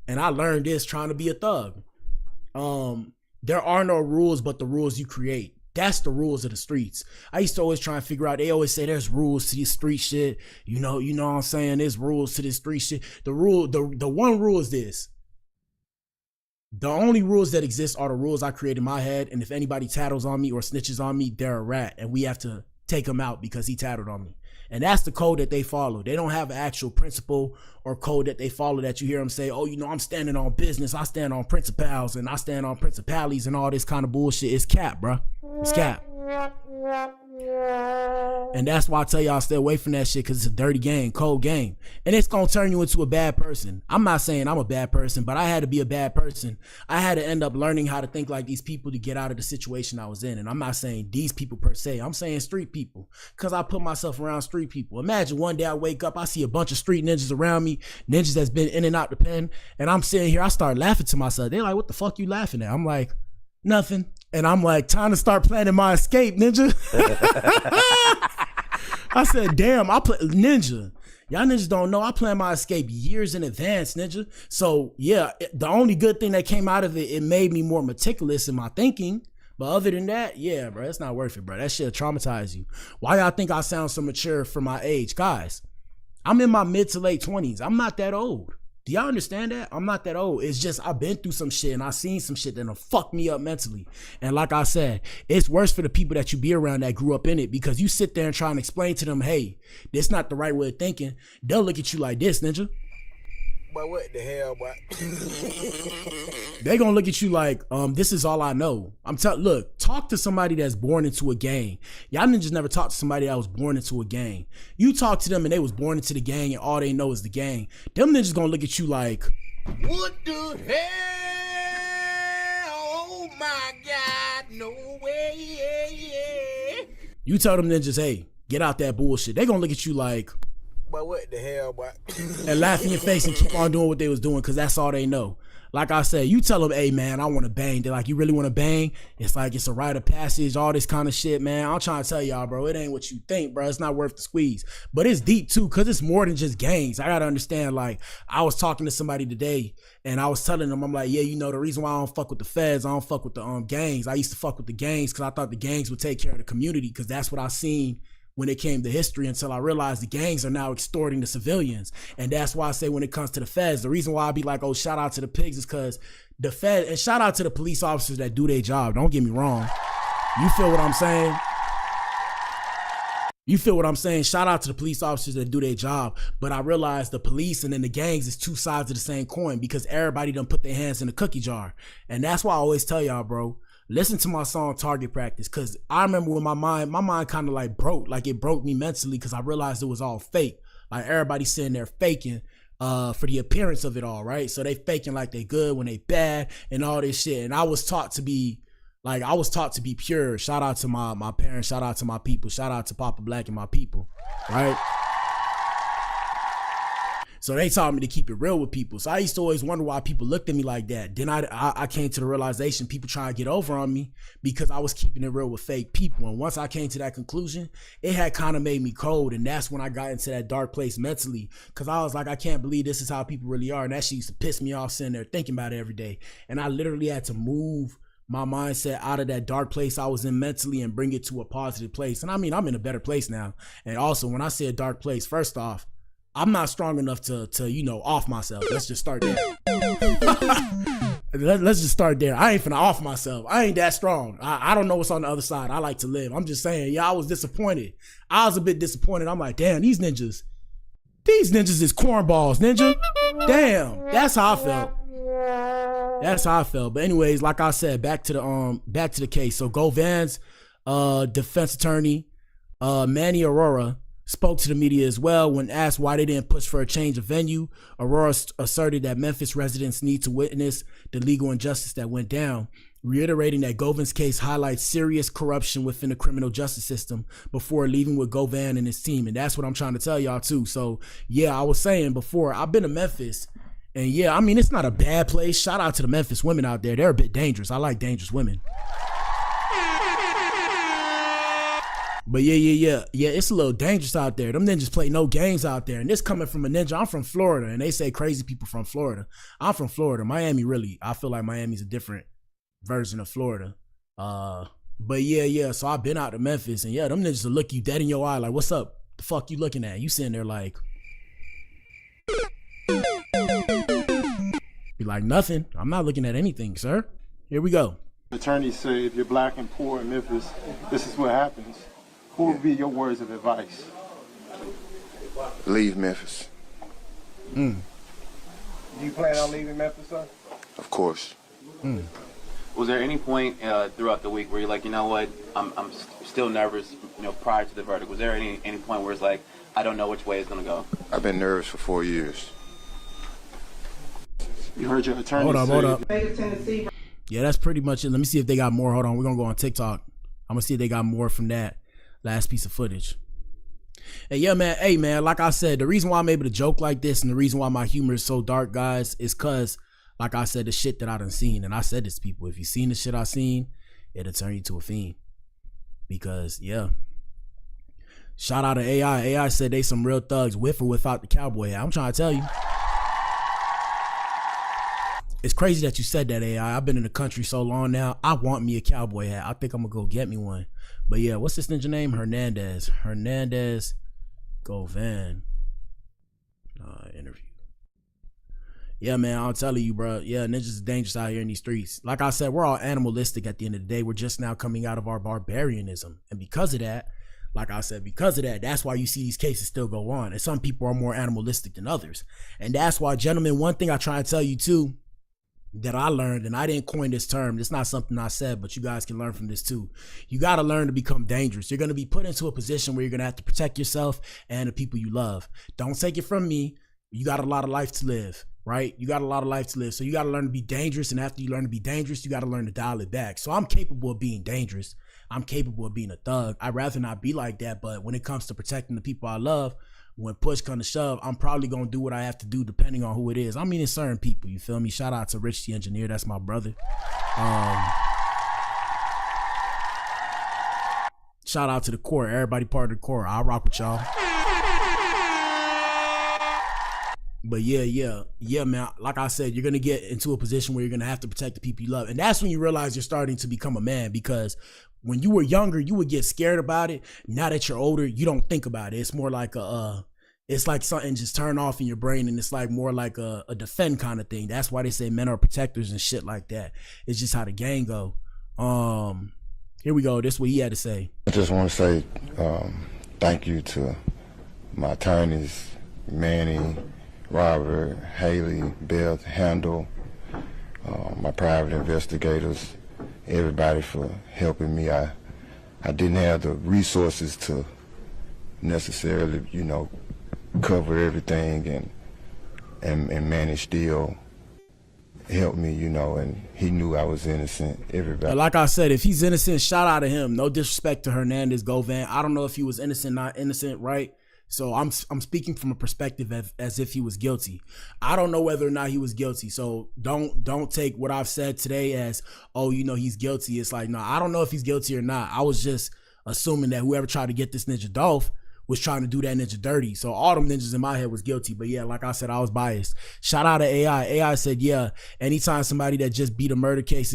S4: and I learned this trying to be a thug, there are no rules but the rules you create. That's the rules of the streets. I used to always try and figure out, they always say there's rules to this street shit. You know what I'm saying? There's rules to this street shit. The one rule is this. The only rules that exist are the rules I create in my head. And if anybody tattles on me or snitches on me, they're a rat. And we have to take him out because he tattled on me. And that's the code that they follow. They don't have an actual principle or code that they follow that you hear them say, oh, you know, I'm standing on business. I stand on principles and I stand on principalities and all this kind of bullshit. It's cap, bro. It's cap. And that's why I tell y'all stay away from that shit, because it's a dirty game, cold game. And it's going to turn you into a bad person. I'm not saying I'm a bad person, but I had to be a bad person. I had to end up learning how to think like these people to get out of the situation I was in. And I'm not saying these people per se. I'm saying street people, because I put myself around street people. Imagine one day I wake up, I see a bunch of street ninjas around me, ninjas that's been in and out the pen, and I'm sitting here, I start laughing to myself. They're like, what the fuck you laughing at? I'm like, nothing. And I'm like, time to start planning my escape, ninja. I said, damn, I play ninja. Y'all niggas don't know I plan my escape years in advance, ninja. So yeah, the only good thing that came out of it, it made me more meticulous in my thinking. But other than that, yeah, bro, it's not worth it, bro. That shit traumatize you. Why y'all think I sound so mature for my age? Guys, I'm in my mid to late 20s. I'm not that old. Do y'all understand that? I'm not that old. It's just I've been through some shit and I seen some shit that'll fuck me up mentally. And like I said, it's worse for the people that you be around that grew up in it, because you sit there and try and explain to them, hey, this not the right way of thinking. They'll look at you like this, ninja.
S21: But what the hell, boy?
S4: They gonna look at you like, this is all I know. Look, talk to somebody that's born into a gang. Y'all niggas never talk to somebody that was born into a gang. You talk to them and they was born into the gang and all they know is the gang. Them niggas gonna look at you like,
S5: what the hell? Oh my God, no way.
S4: You tell them ninjas, hey, get out that bullshit. They gonna look at you like,
S21: but what the hell, boy?
S4: And laugh in your face and keep on doing what they was doing, because that's all they know. Like I said, you tell them, hey man, I want to bang. They're like, you really want to bang? It's like it's a rite of passage, all this kind of shit, man. I'm trying to tell y'all, bro, it ain't what you think, bro. It's not worth the squeeze. But it's deep too, because it's more than just gangs. I gotta understand, like, I was talking to somebody today and I was telling them, I'm like, yeah, you know, the reason why I don't fuck with the feds, I don't fuck with the gangs. I used to fuck with the gangs because I thought the gangs would take care of the community, because that's what I seen when it came to history, until I realized the gangs are now extorting the civilians. And that's why I say when it comes to the feds, the reason why I be like, oh, shout out to the pigs, is because the Fed, and shout out to the police officers that do their job. Don't get me wrong. You feel what I'm saying? You feel what I'm saying? Shout out to the police officers that do their job. But I realized the police and then the gangs is two sides of the same coin, because everybody done put their hands in the cookie jar. And that's why I always tell y'all, bro, listen to my song Target Practice, because I remember when my mind kind of like broke, like it broke me mentally, because I realized it was all fake. Like everybody sitting there faking for the appearance of it all, right? So they faking like they good when they bad and all this shit. And I was taught to be pure. Shout out to my parents, shout out to my people, shout out to Papa Black and my people, right? So they taught me to keep it real with people. So I used to always wonder why people looked at me like that. Then I came to the realization people trying to get over on me because I was keeping it real with fake people. And once I came to that conclusion, it had kind of made me cold. And that's when I got into that dark place mentally, because I was like, I can't believe this is how people really are. And that shit used to piss me off sitting there thinking about it every day. And I literally had to move my mindset out of that dark place I was in mentally and bring it to a positive place. And I mean, I'm in a better place now. And also, when I say a dark place, first off, I'm not strong enough to you know, off myself. Let's just start there. Let's just start there. I ain't finna off myself. I ain't that strong. I don't know what's on the other side. I like to live. I'm just saying, yeah, I was disappointed. I was a bit disappointed. I'm like, damn, these ninjas is cornballs, ninja. Damn, that's how I felt. That's how I felt. But anyways, like I said, back to the case. So Govan's defense attorney, Manny Aurora, spoke to the media as well. When asked why they didn't push for a change of venue, Aurora asserted that Memphis residents need to witness the legal injustice that went down, reiterating that Govan's case highlights serious corruption within the criminal justice system before leaving with Govan and his team. And that's what I'm trying to tell y'all too. So yeah, I was saying before, I've been to Memphis, and yeah, I mean, it's not a bad place. Shout out to the Memphis women out there. They're a bit dangerous. I like dangerous women. But yeah, it's a little dangerous out there. Them ninjas play no games out there. And this coming from a ninja. I'm from Florida, and they say crazy people from Florida. I'm from Florida. Miami, really, I feel like Miami's a different version of Florida. But yeah, so I've been out to Memphis, and yeah, them ninjas will look you dead in your eye like, what's up? The fuck you looking at? You sitting there like, be like, nothing. I'm not looking at anything, sir. Here we go.
S10: Attorneys say if you're black and poor in Memphis, this is what happens. Who would be your words of advice?
S12: Leave Memphis.
S10: Do you plan on leaving Memphis, sir?
S12: Of course.
S13: Was there any point throughout the week where you're like, you know what, I'm still nervous, prior to the verdict? Was there any point where it's like, I don't know which way it's gonna go?
S12: I've been nervous for 4 years.
S10: You heard your attorney
S4: Hold up.
S11: Tennessee.
S4: Yeah, that's pretty much it. Let me see if they got more. Hold on, we're gonna go on TikTok. I'm gonna see if they got more from that last piece of footage. And yeah, man, hey man, like I said, the reason why I'm able to joke like this and the reason why my humor is so dark, guys, is cause, like I said, the shit that I done seen. And I said this to people, if you seen the shit I seen, it'll turn you to a fiend. Because yeah. Shout out to AI. AI said they some real thugs with or without the cowboy hat. I'm trying to tell you. It's crazy that you said that, AI. I've been in the country so long now. I want me a cowboy hat. I think I'm gonna go get me one. But yeah, what's this ninja name? Hernandez Govan. Interview. Yeah, man, I'm telling you, bro. Yeah, ninjas is dangerous out here in these streets. Like I said, we're all animalistic at the end of the day. We're just now coming out of our barbarianism. And because of that, like I said, that's why you see these cases still go on. And some people are more animalistic than others. And that's why, gentlemen, one thing I try to tell you too, that I learned, and I didn't coin this term, it's not something I said, but you guys can learn from this too. You got to learn to become dangerous. You're going to be put into a position where you're going to have to protect yourself and the people you love. Don't take it from me. You got a lot of life to live, right? You got a lot of life to live. So you got to learn to be dangerous. And after you learn to be dangerous, you got to learn to dial it back. So I'm capable of being dangerous. I'm capable of being a thug. I'd rather not be like that. But when it comes to protecting the people I love, when push comes to shove, I'm probably going to do what I have to do depending on who it is. I mean, it's certain people, you feel me? Shout out to Rich the Engineer. That's my brother. Shout out to the core. Everybody part of the core. I'll rock with y'all. But yeah, man. Like I said, you're going to get into a position where you're going to have to protect the people you love. And that's when you realize you're starting to become a man, because when you were younger, you would get scared about it. Now that you're older, you don't think about it. It's more like it's like something just turned off in your brain, and it's like more like a defend kind of thing. That's why they say men are protectors and shit like that. It's just how the gang go. Here we go. This is what he had to say.
S12: I just want to say thank you to my attorneys, Manny, Robert, Haley, Beth, Handel, my private investigators, everybody for helping me. I didn't have the resources to necessarily, cover everything, and Manny still helped me, and he knew I was innocent. Everybody.
S4: Like I said, if he's innocent, shout out to him. No disrespect to Hernandez Govan. I don't know if he was innocent, not innocent, right? So I'm speaking from a perspective as if he was guilty. I don't know whether or not he was guilty. So don't take what I've said today as, oh, he's guilty. It's like, no, I don't know if he's guilty or not. I was just assuming that whoever tried to get this ninja Dolph was trying to do that ninja dirty. So all them ninjas in my head was guilty. But yeah, like I said, I was biased. Shout out to AI. AI said, yeah, anytime somebody that just beat a murder case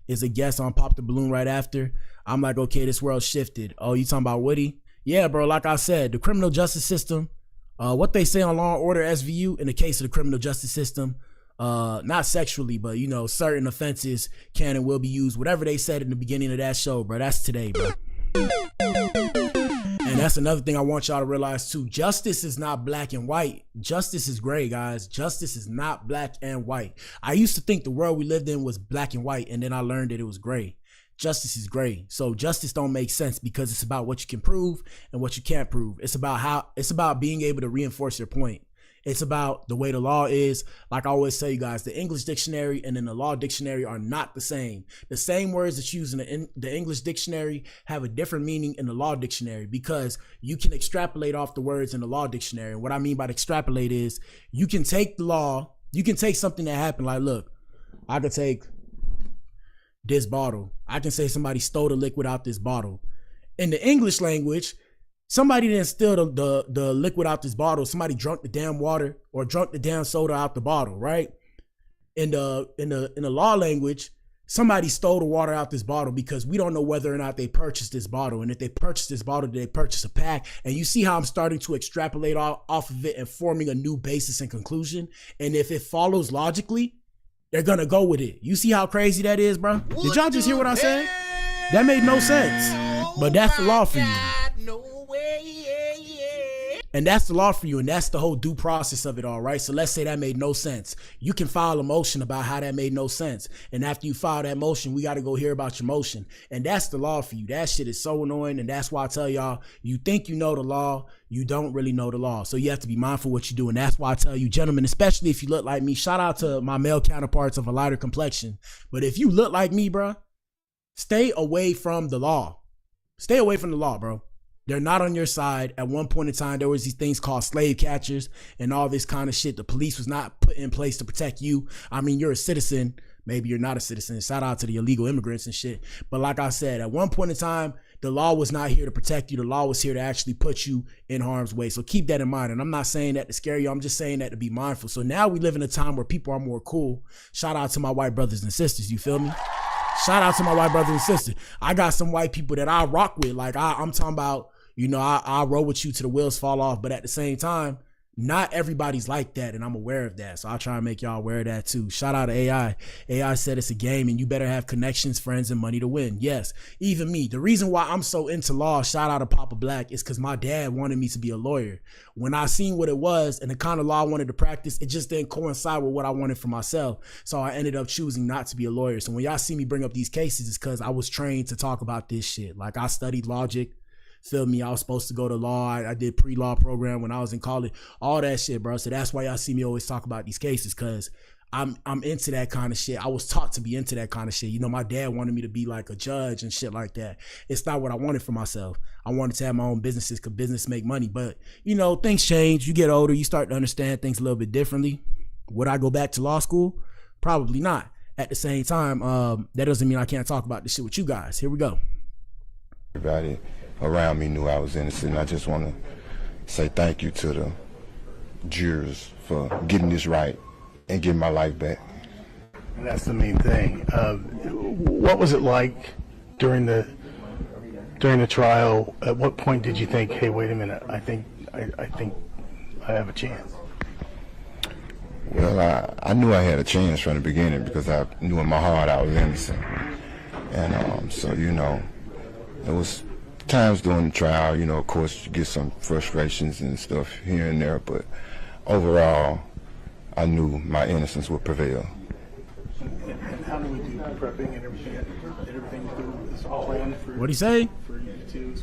S4: is a guest on Pop the Balloon right after, I'm like, okay, this world shifted. Oh, you talking about Woody? Yeah, bro, like I said, the criminal justice system, what they say on Law & Order SVU, in the case of the criminal justice system, not sexually, but, certain offenses can and will be used. Whatever they said in the beginning of that show, bro, that's today, bro. And that's another thing I want y'all to realize, too. Justice is not black and white. Justice is gray, guys. Justice is not black and white. I used to think the world we lived in was black and white, and then I learned that it was gray. Justice is gray. So justice don't make sense because it's about what you can prove and what you can't prove. It's about being able to reinforce your point. It's about the way the law is. Like I always tell you guys, the English dictionary and then the law dictionary are not the same. The same words that you use in the English dictionary have a different meaning in the law dictionary, because you can extrapolate off the words in the law dictionary. And what I mean by extrapolate is you can take the law, you can take something that happened. Like, look, I could take this bottle. I can say somebody stole the liquid out this bottle. In the English language, somebody didn't steal the liquid out this bottle. Somebody drunk the damn water or drunk the damn soda out the bottle, right? In the law language, somebody stole the water out this bottle because we don't know whether or not they purchased this bottle. And if they purchased this bottle, did they purchase a pack? And you see how I'm starting to extrapolate off of it and forming a new basis and conclusion. And if it follows logically, they're gonna go with it. You see how crazy that is, bro? Did y'all just hear what I said? That made no sense. But that's the law for you. And that's the law for you, and that's the whole due process of it all, right? So let's say that made no sense. You can file a motion about how that made no sense. And after you file that motion, we got to go hear about your motion. And that's the law for you. That shit is so annoying, and that's why I tell y'all, you think you know the law, you don't really know the law. So you have to be mindful what you do, and that's why I tell you, gentlemen, especially if you look like me, shout out to my male counterparts of a lighter complexion. But if you look like me, bro, stay away from the law. Stay away from the law, bro. They're not on your side. At one point in time, there was these things called slave catchers and all this kind of shit. The police was not put in place to protect you. I mean, you're a citizen. Maybe you're not a citizen. Shout out to the illegal immigrants and shit. But like I said, at one point in time, the law was not here to protect you. The law was here to actually put you in harm's way. So keep that in mind. And I'm not saying that to scare you. I'm just saying that to be mindful. So now we live in a time where people are more cool. Shout out to my white brothers and sisters. You feel me? Shout out to my white brothers and sisters. I got some white people that I rock with. Like I'm talking about, you know, I'll roll with you till the wheels fall off. But at the same time, not everybody's like that, and I'm aware of that. So I'll try and make y'all aware of that too. Shout out to AI. AI said it's a game, and you better have connections, friends, and money to win. Yes, even me. The reason why I'm so into law, shout out to Papa Black, is because my dad wanted me to be a lawyer. When I seen what it was and the kind of law I wanted to practice, it just didn't coincide with what I wanted for myself. So I ended up choosing not to be a lawyer. So when y'all see me bring up these cases, it's because I was trained to talk about this shit. Like I studied logic. Feel me? I was supposed to go to law. I did pre-law program when I was in college. All that shit, bro. So that's why y'all see me always talk about these cases, because I'm into that kind of shit. I was taught to be into that kind of shit. You know, my dad wanted me to be like a judge and shit like that. It's not what I wanted for myself. I wanted to have my own businesses because business make money. But, you know, things change. You get older. You start to understand things a little bit differently. Would I go back to law school? Probably not. At the same time, that doesn't mean I can't talk about this shit with you guys. Here we go.
S12: Everybody around me knew I was innocent. I just want to say thank you to the jurors for getting this right and getting my life back.
S14: And that's the main thing. What was it like during the trial? At what point did you think, hey, wait a minute, I think I have a chance?
S12: Well, I knew I had a chance from the beginning because I knew in my heart I was innocent. And so, you know, there was times during the trial, you know, of course, you get some frustrations and stuff here and there, but overall, I knew my innocence would prevail.
S14: And how do we do prepping and everything? Everything is all planned for.
S4: What'd he say?
S14: For you two.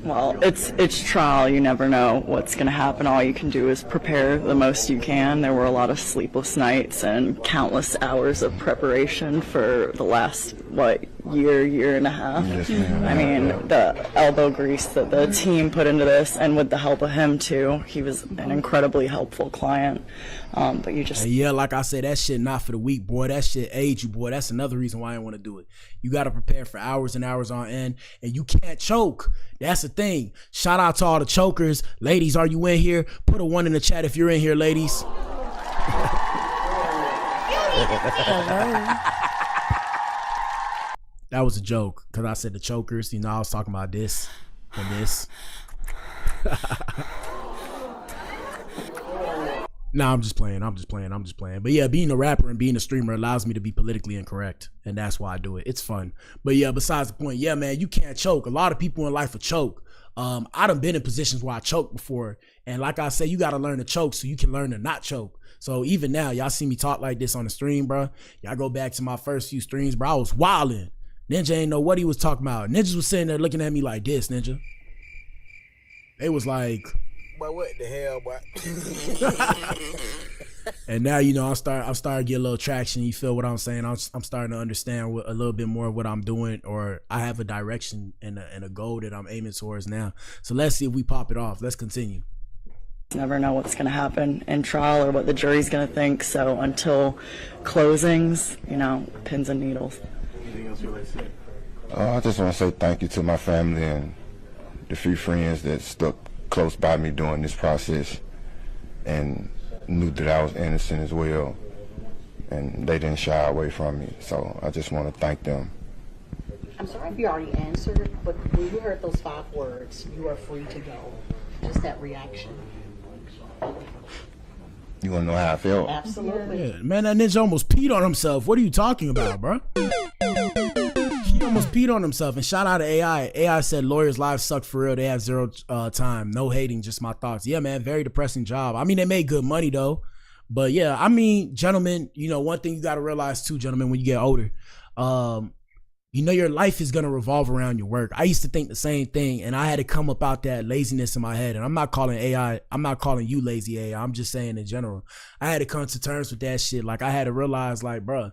S15: Well, it's trial. You never know what's going to happen. All you can do is prepare the most you can. There were a lot of sleepless nights and countless hours of preparation for the last, year and a half.
S12: Yes, ma'am.
S15: I mean, the elbow grease that the team put into this, and with the help of him too. He was an incredibly helpful client. But you just...
S4: Yeah, like I said, that shit not for the weak, boy. That shit age you, boy. That's another reason why I didn't want to do it. You got to prepare for hours and hours on end, and you can't choke. That's the thing. Shout out to all the chokers. Ladies, are you in here? Put a 1 in the chat if you're in here, ladies. That was a joke, because I said the chokers. You know, I was talking about this and this. Nah, I'm just playing. But yeah, being a rapper and being a streamer allows me to be politically incorrect, and that's why I do it. It's fun. But yeah, besides the point, yeah, man, you can't choke. A lot of people in life will choke. I done been in positions where I choked before, and like I say, you got to learn to choke so you can learn to not choke. So even now, y'all see me talk like this on the stream, bro. Y'all go back to my first few streams, bro. I was wilding. Ninja ain't know what he was talking about. Ninjas was sitting there looking at me like this, Ninja. They was like...
S10: Boy, what the hell, boy?
S4: And now, you know, I'm starting to get a little traction. You feel what I'm saying? I'm starting to understand a little bit more of what I'm doing, or I have a direction and a goal that I'm aiming towards now. So let's see if we pop it off. Let's continue.
S15: Never know what's going to happen in trial or what the jury's going to think. So until closings, you know, pins and needles.
S14: Anything else you'd like to say?
S12: I just want to say thank you to my family and the few friends that stuck close by me during this process and knew that I was innocent as well, and they didn't shy away from me. So I just want to thank them.
S16: I'm sorry if you already answered, but when you heard those 5 words, you are free to go. Just that reaction.
S12: You want to know how I felt?
S16: Absolutely.
S4: Yeah, man, that ninja almost peed on himself. What are you talking about, bro? He almost peed on himself. And shout out to AI. AI said lawyers' lives suck for real. They have zero time. No hating, just my thoughts. Yeah, man, very depressing job. I mean, they made good money though. But yeah, I mean, gentlemen, you know, one thing you got to realize too, gentlemen, when you get older, you know, your life is going to revolve around your work. I used to think the same thing, and I had to come up out that laziness in my head. And I'm not calling AI, I'm not calling you lazy AI. I'm just saying in general, I had to come to terms with that shit. Like, I had to realize, like, bruh,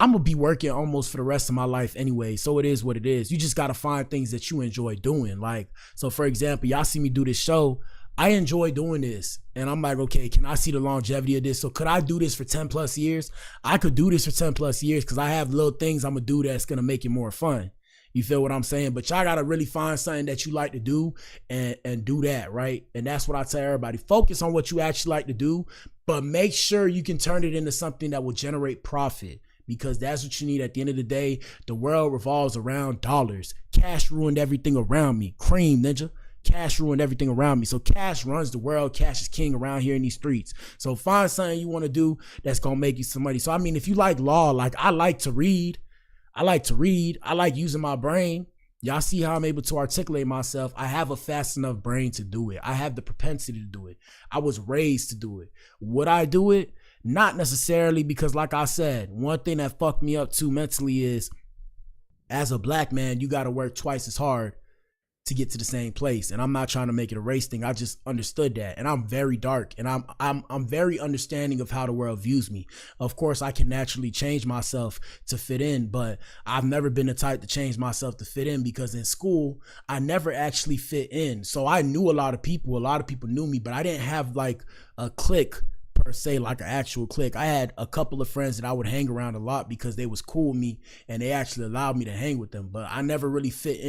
S4: I'm going to be working almost for the rest of my life anyway. So it is what it is. You just got to find things that you enjoy doing. Like, so for example, y'all see me do this show. I enjoy doing this. And I'm like, okay, can I see the longevity of this? So could I do this for 10 plus years? I could do this for 10 plus years because I have little things I'm going to do that's going to make it more fun. You feel what I'm saying? But y'all got to really find something that you like to do and do that, right? And that's what I tell everybody. Focus on what you actually like to do, but make sure you can turn it into something that will generate profit, because that's what you need at the end of the day. The world revolves around dollars. Cash ruined everything around me. Cream, ninja. Cash ruined everything around me. So cash runs the world. Cash is king around here in these streets. So find something you want to do that's going to make you some money. So, I mean, if you like law, like I like to read. I like using my brain. Y'all see how I'm able to articulate myself. I have a fast enough brain to do it. I have the propensity to do it. I was raised to do it. Would I do it? Not necessarily, because like I said, one thing that fucked me up too mentally is, as a black man, you got to work twice as hard to get to the same place. And I'm not trying to make it a race thing. I just understood that. And I'm very dark, and I'm very understanding of how the world views me. Of course, I can naturally change myself to fit in, but I've never been the type to change myself to fit in, because in school, I never actually fit in. So I knew a lot of people knew me, but I didn't have like a clique per se, like an actual clique. I had a couple of friends that I would hang around a lot because they was cool with me and they actually allowed me to hang with them, but I never really fit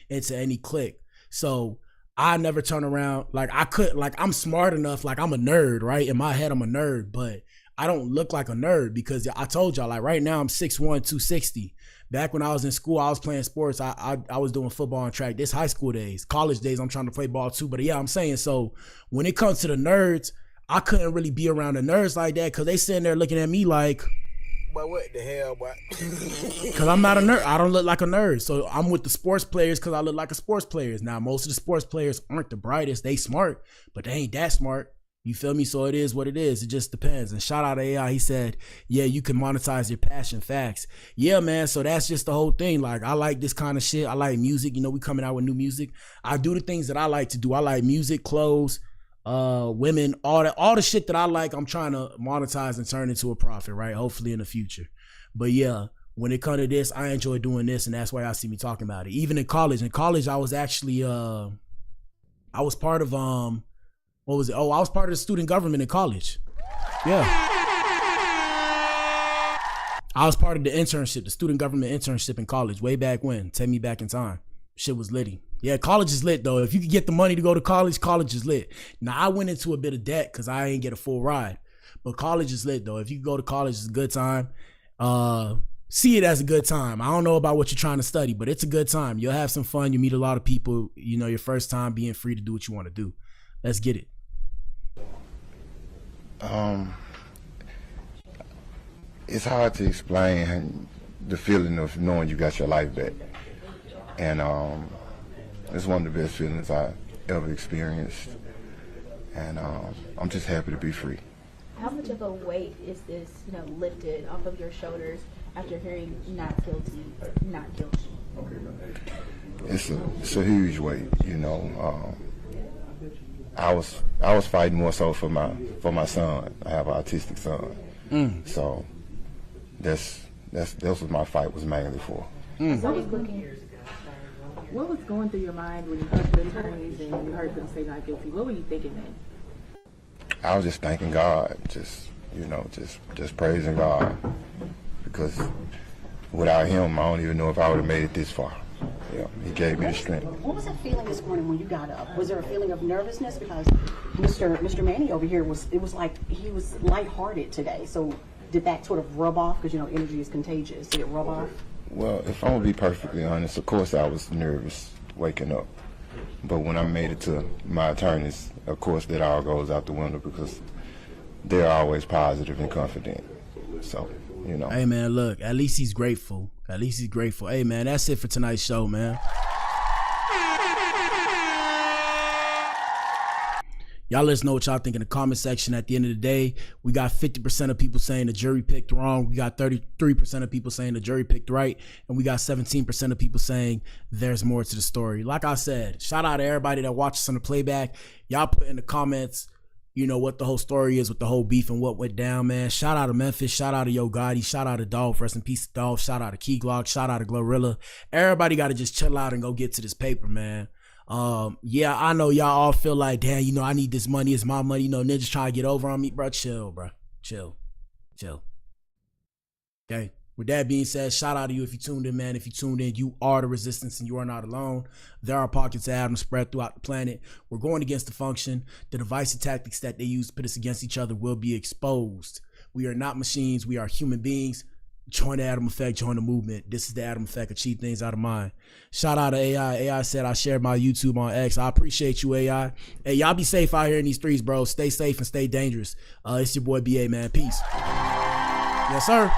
S4: into any clique. So I never turn around. Like, I'm smart enough, like I'm a nerd, right? In my head, I'm a nerd, but I don't look like a nerd, because I told y'all, like right now I'm 6'1", 260. Back when I was in school, I was playing sports. I was doing football and track. This high school days, college days, I'm trying to play ball too. But yeah, I'm saying, so when it comes to the nerds, I couldn't really be around the nerds like that, because they sitting there looking at me like,
S10: but what the hell, boy?
S4: Because I'm not a nerd. I don't look like a nerd. So I'm with the sports players because I look like a sports player. Now, most of the sports players aren't the brightest. They smart, but they ain't that smart. You feel me? So it is what it is. It just depends. And shout out to AI. He said, yeah, you can monetize your passion. Facts. Yeah, man. So that's just the whole thing. Like, I like this kind of shit. I like music. You know, we coming out with new music. I do the things that I like to do. I like music, clothes, women, all the shit that I like, I'm trying to monetize and turn into a profit, right? Hopefully in the future. But yeah, when it comes to this, I enjoy doing this, and that's why y'all see me talking about it. Even in college. I was actually I was part of what was it? Oh, I was part of the student government in college. Yeah. I was part of the internship, the student government internship in college, way back when. Take me back in time. Shit was litty. Yeah, college is lit though. If you could get the money to go to college, college is lit. Now, I went into a bit of debt because I ain't get a full ride. But college is lit though. If you could go to college, it's a good time. See it as a good time. I don't know about what you're trying to study, but it's a good time. You'll have some fun. You meet a lot of people. You know, your first time being free to do what you want to do. Let's get it.
S12: It's hard to explain the feeling of knowing you got your life back. And it's one of the best feelings I ever experienced. And I'm just happy to be free.
S8: How much of a weight is this, lifted off of your shoulders after hearing not guilty, not guilty?
S12: It's a huge weight, I was fighting more so for my son. I have an autistic son. So that's what my fight was mainly for.
S17: What was going through your mind when you heard the attorneys and you heard them say not guilty? What were you thinking then?
S12: I was just thanking God, just praising God, because without him, I don't even know if I would have made it this far. Yeah, he gave me the strength.
S16: What was that feeling this morning when you got up? Was there a feeling of nervousness? Because Mr. Manny over here it was like he was lighthearted today. So did that sort of rub off? Because energy is contagious. Did it rub off?
S12: Well, if I'm gonna be perfectly honest, of course I was nervous waking up. But when I made it to my attorneys, of course that all goes out the window, because they're always positive and confident. So, you know.
S4: Hey, man, look, at least he's grateful. At least he's grateful. Hey, man, that's it for tonight's show, man. Y'all let us know what y'all think in the comment section. At the end of the day, we got 50% of people saying the jury picked wrong. We got 33% of people saying the jury picked right. And we got 17% of people saying there's more to the story. Like I said, shout out to everybody that watches on the playback. Y'all put in the comments, you know, what the whole story is with the whole beef and what went down, man. Shout out to Memphis. Shout out to Yo Gotti. Shout out to Dolph. Rest in peace to Dolph. Shout out to Key Glock. Shout out to Glorilla. Everybody got to just chill out and go get to this paper, man. Yeah, I know y'all all feel like, damn, you know, I need this money. It's my money. You know, niggas trying to get over on me, bro. Chill, bro. Chill. Okay. With that being said, shout out to you if you tuned in, man. If you tuned in, you are the resistance and you are not alone. There are pockets of Adam spread throughout the planet. We're going against the function. The divisive tactics that they use to put us against each other will be exposed. We are not machines. We are human beings. Join the Adam Effect, join the movement. This is the Adam Effect, achieve things out of mind. Shout out to AI. AI said I shared my YouTube on X. I appreciate you, AI. Hey, y'all be safe out here in these streets, bro. Stay safe and stay dangerous. It's your boy BA, man. Peace. Yes, sir.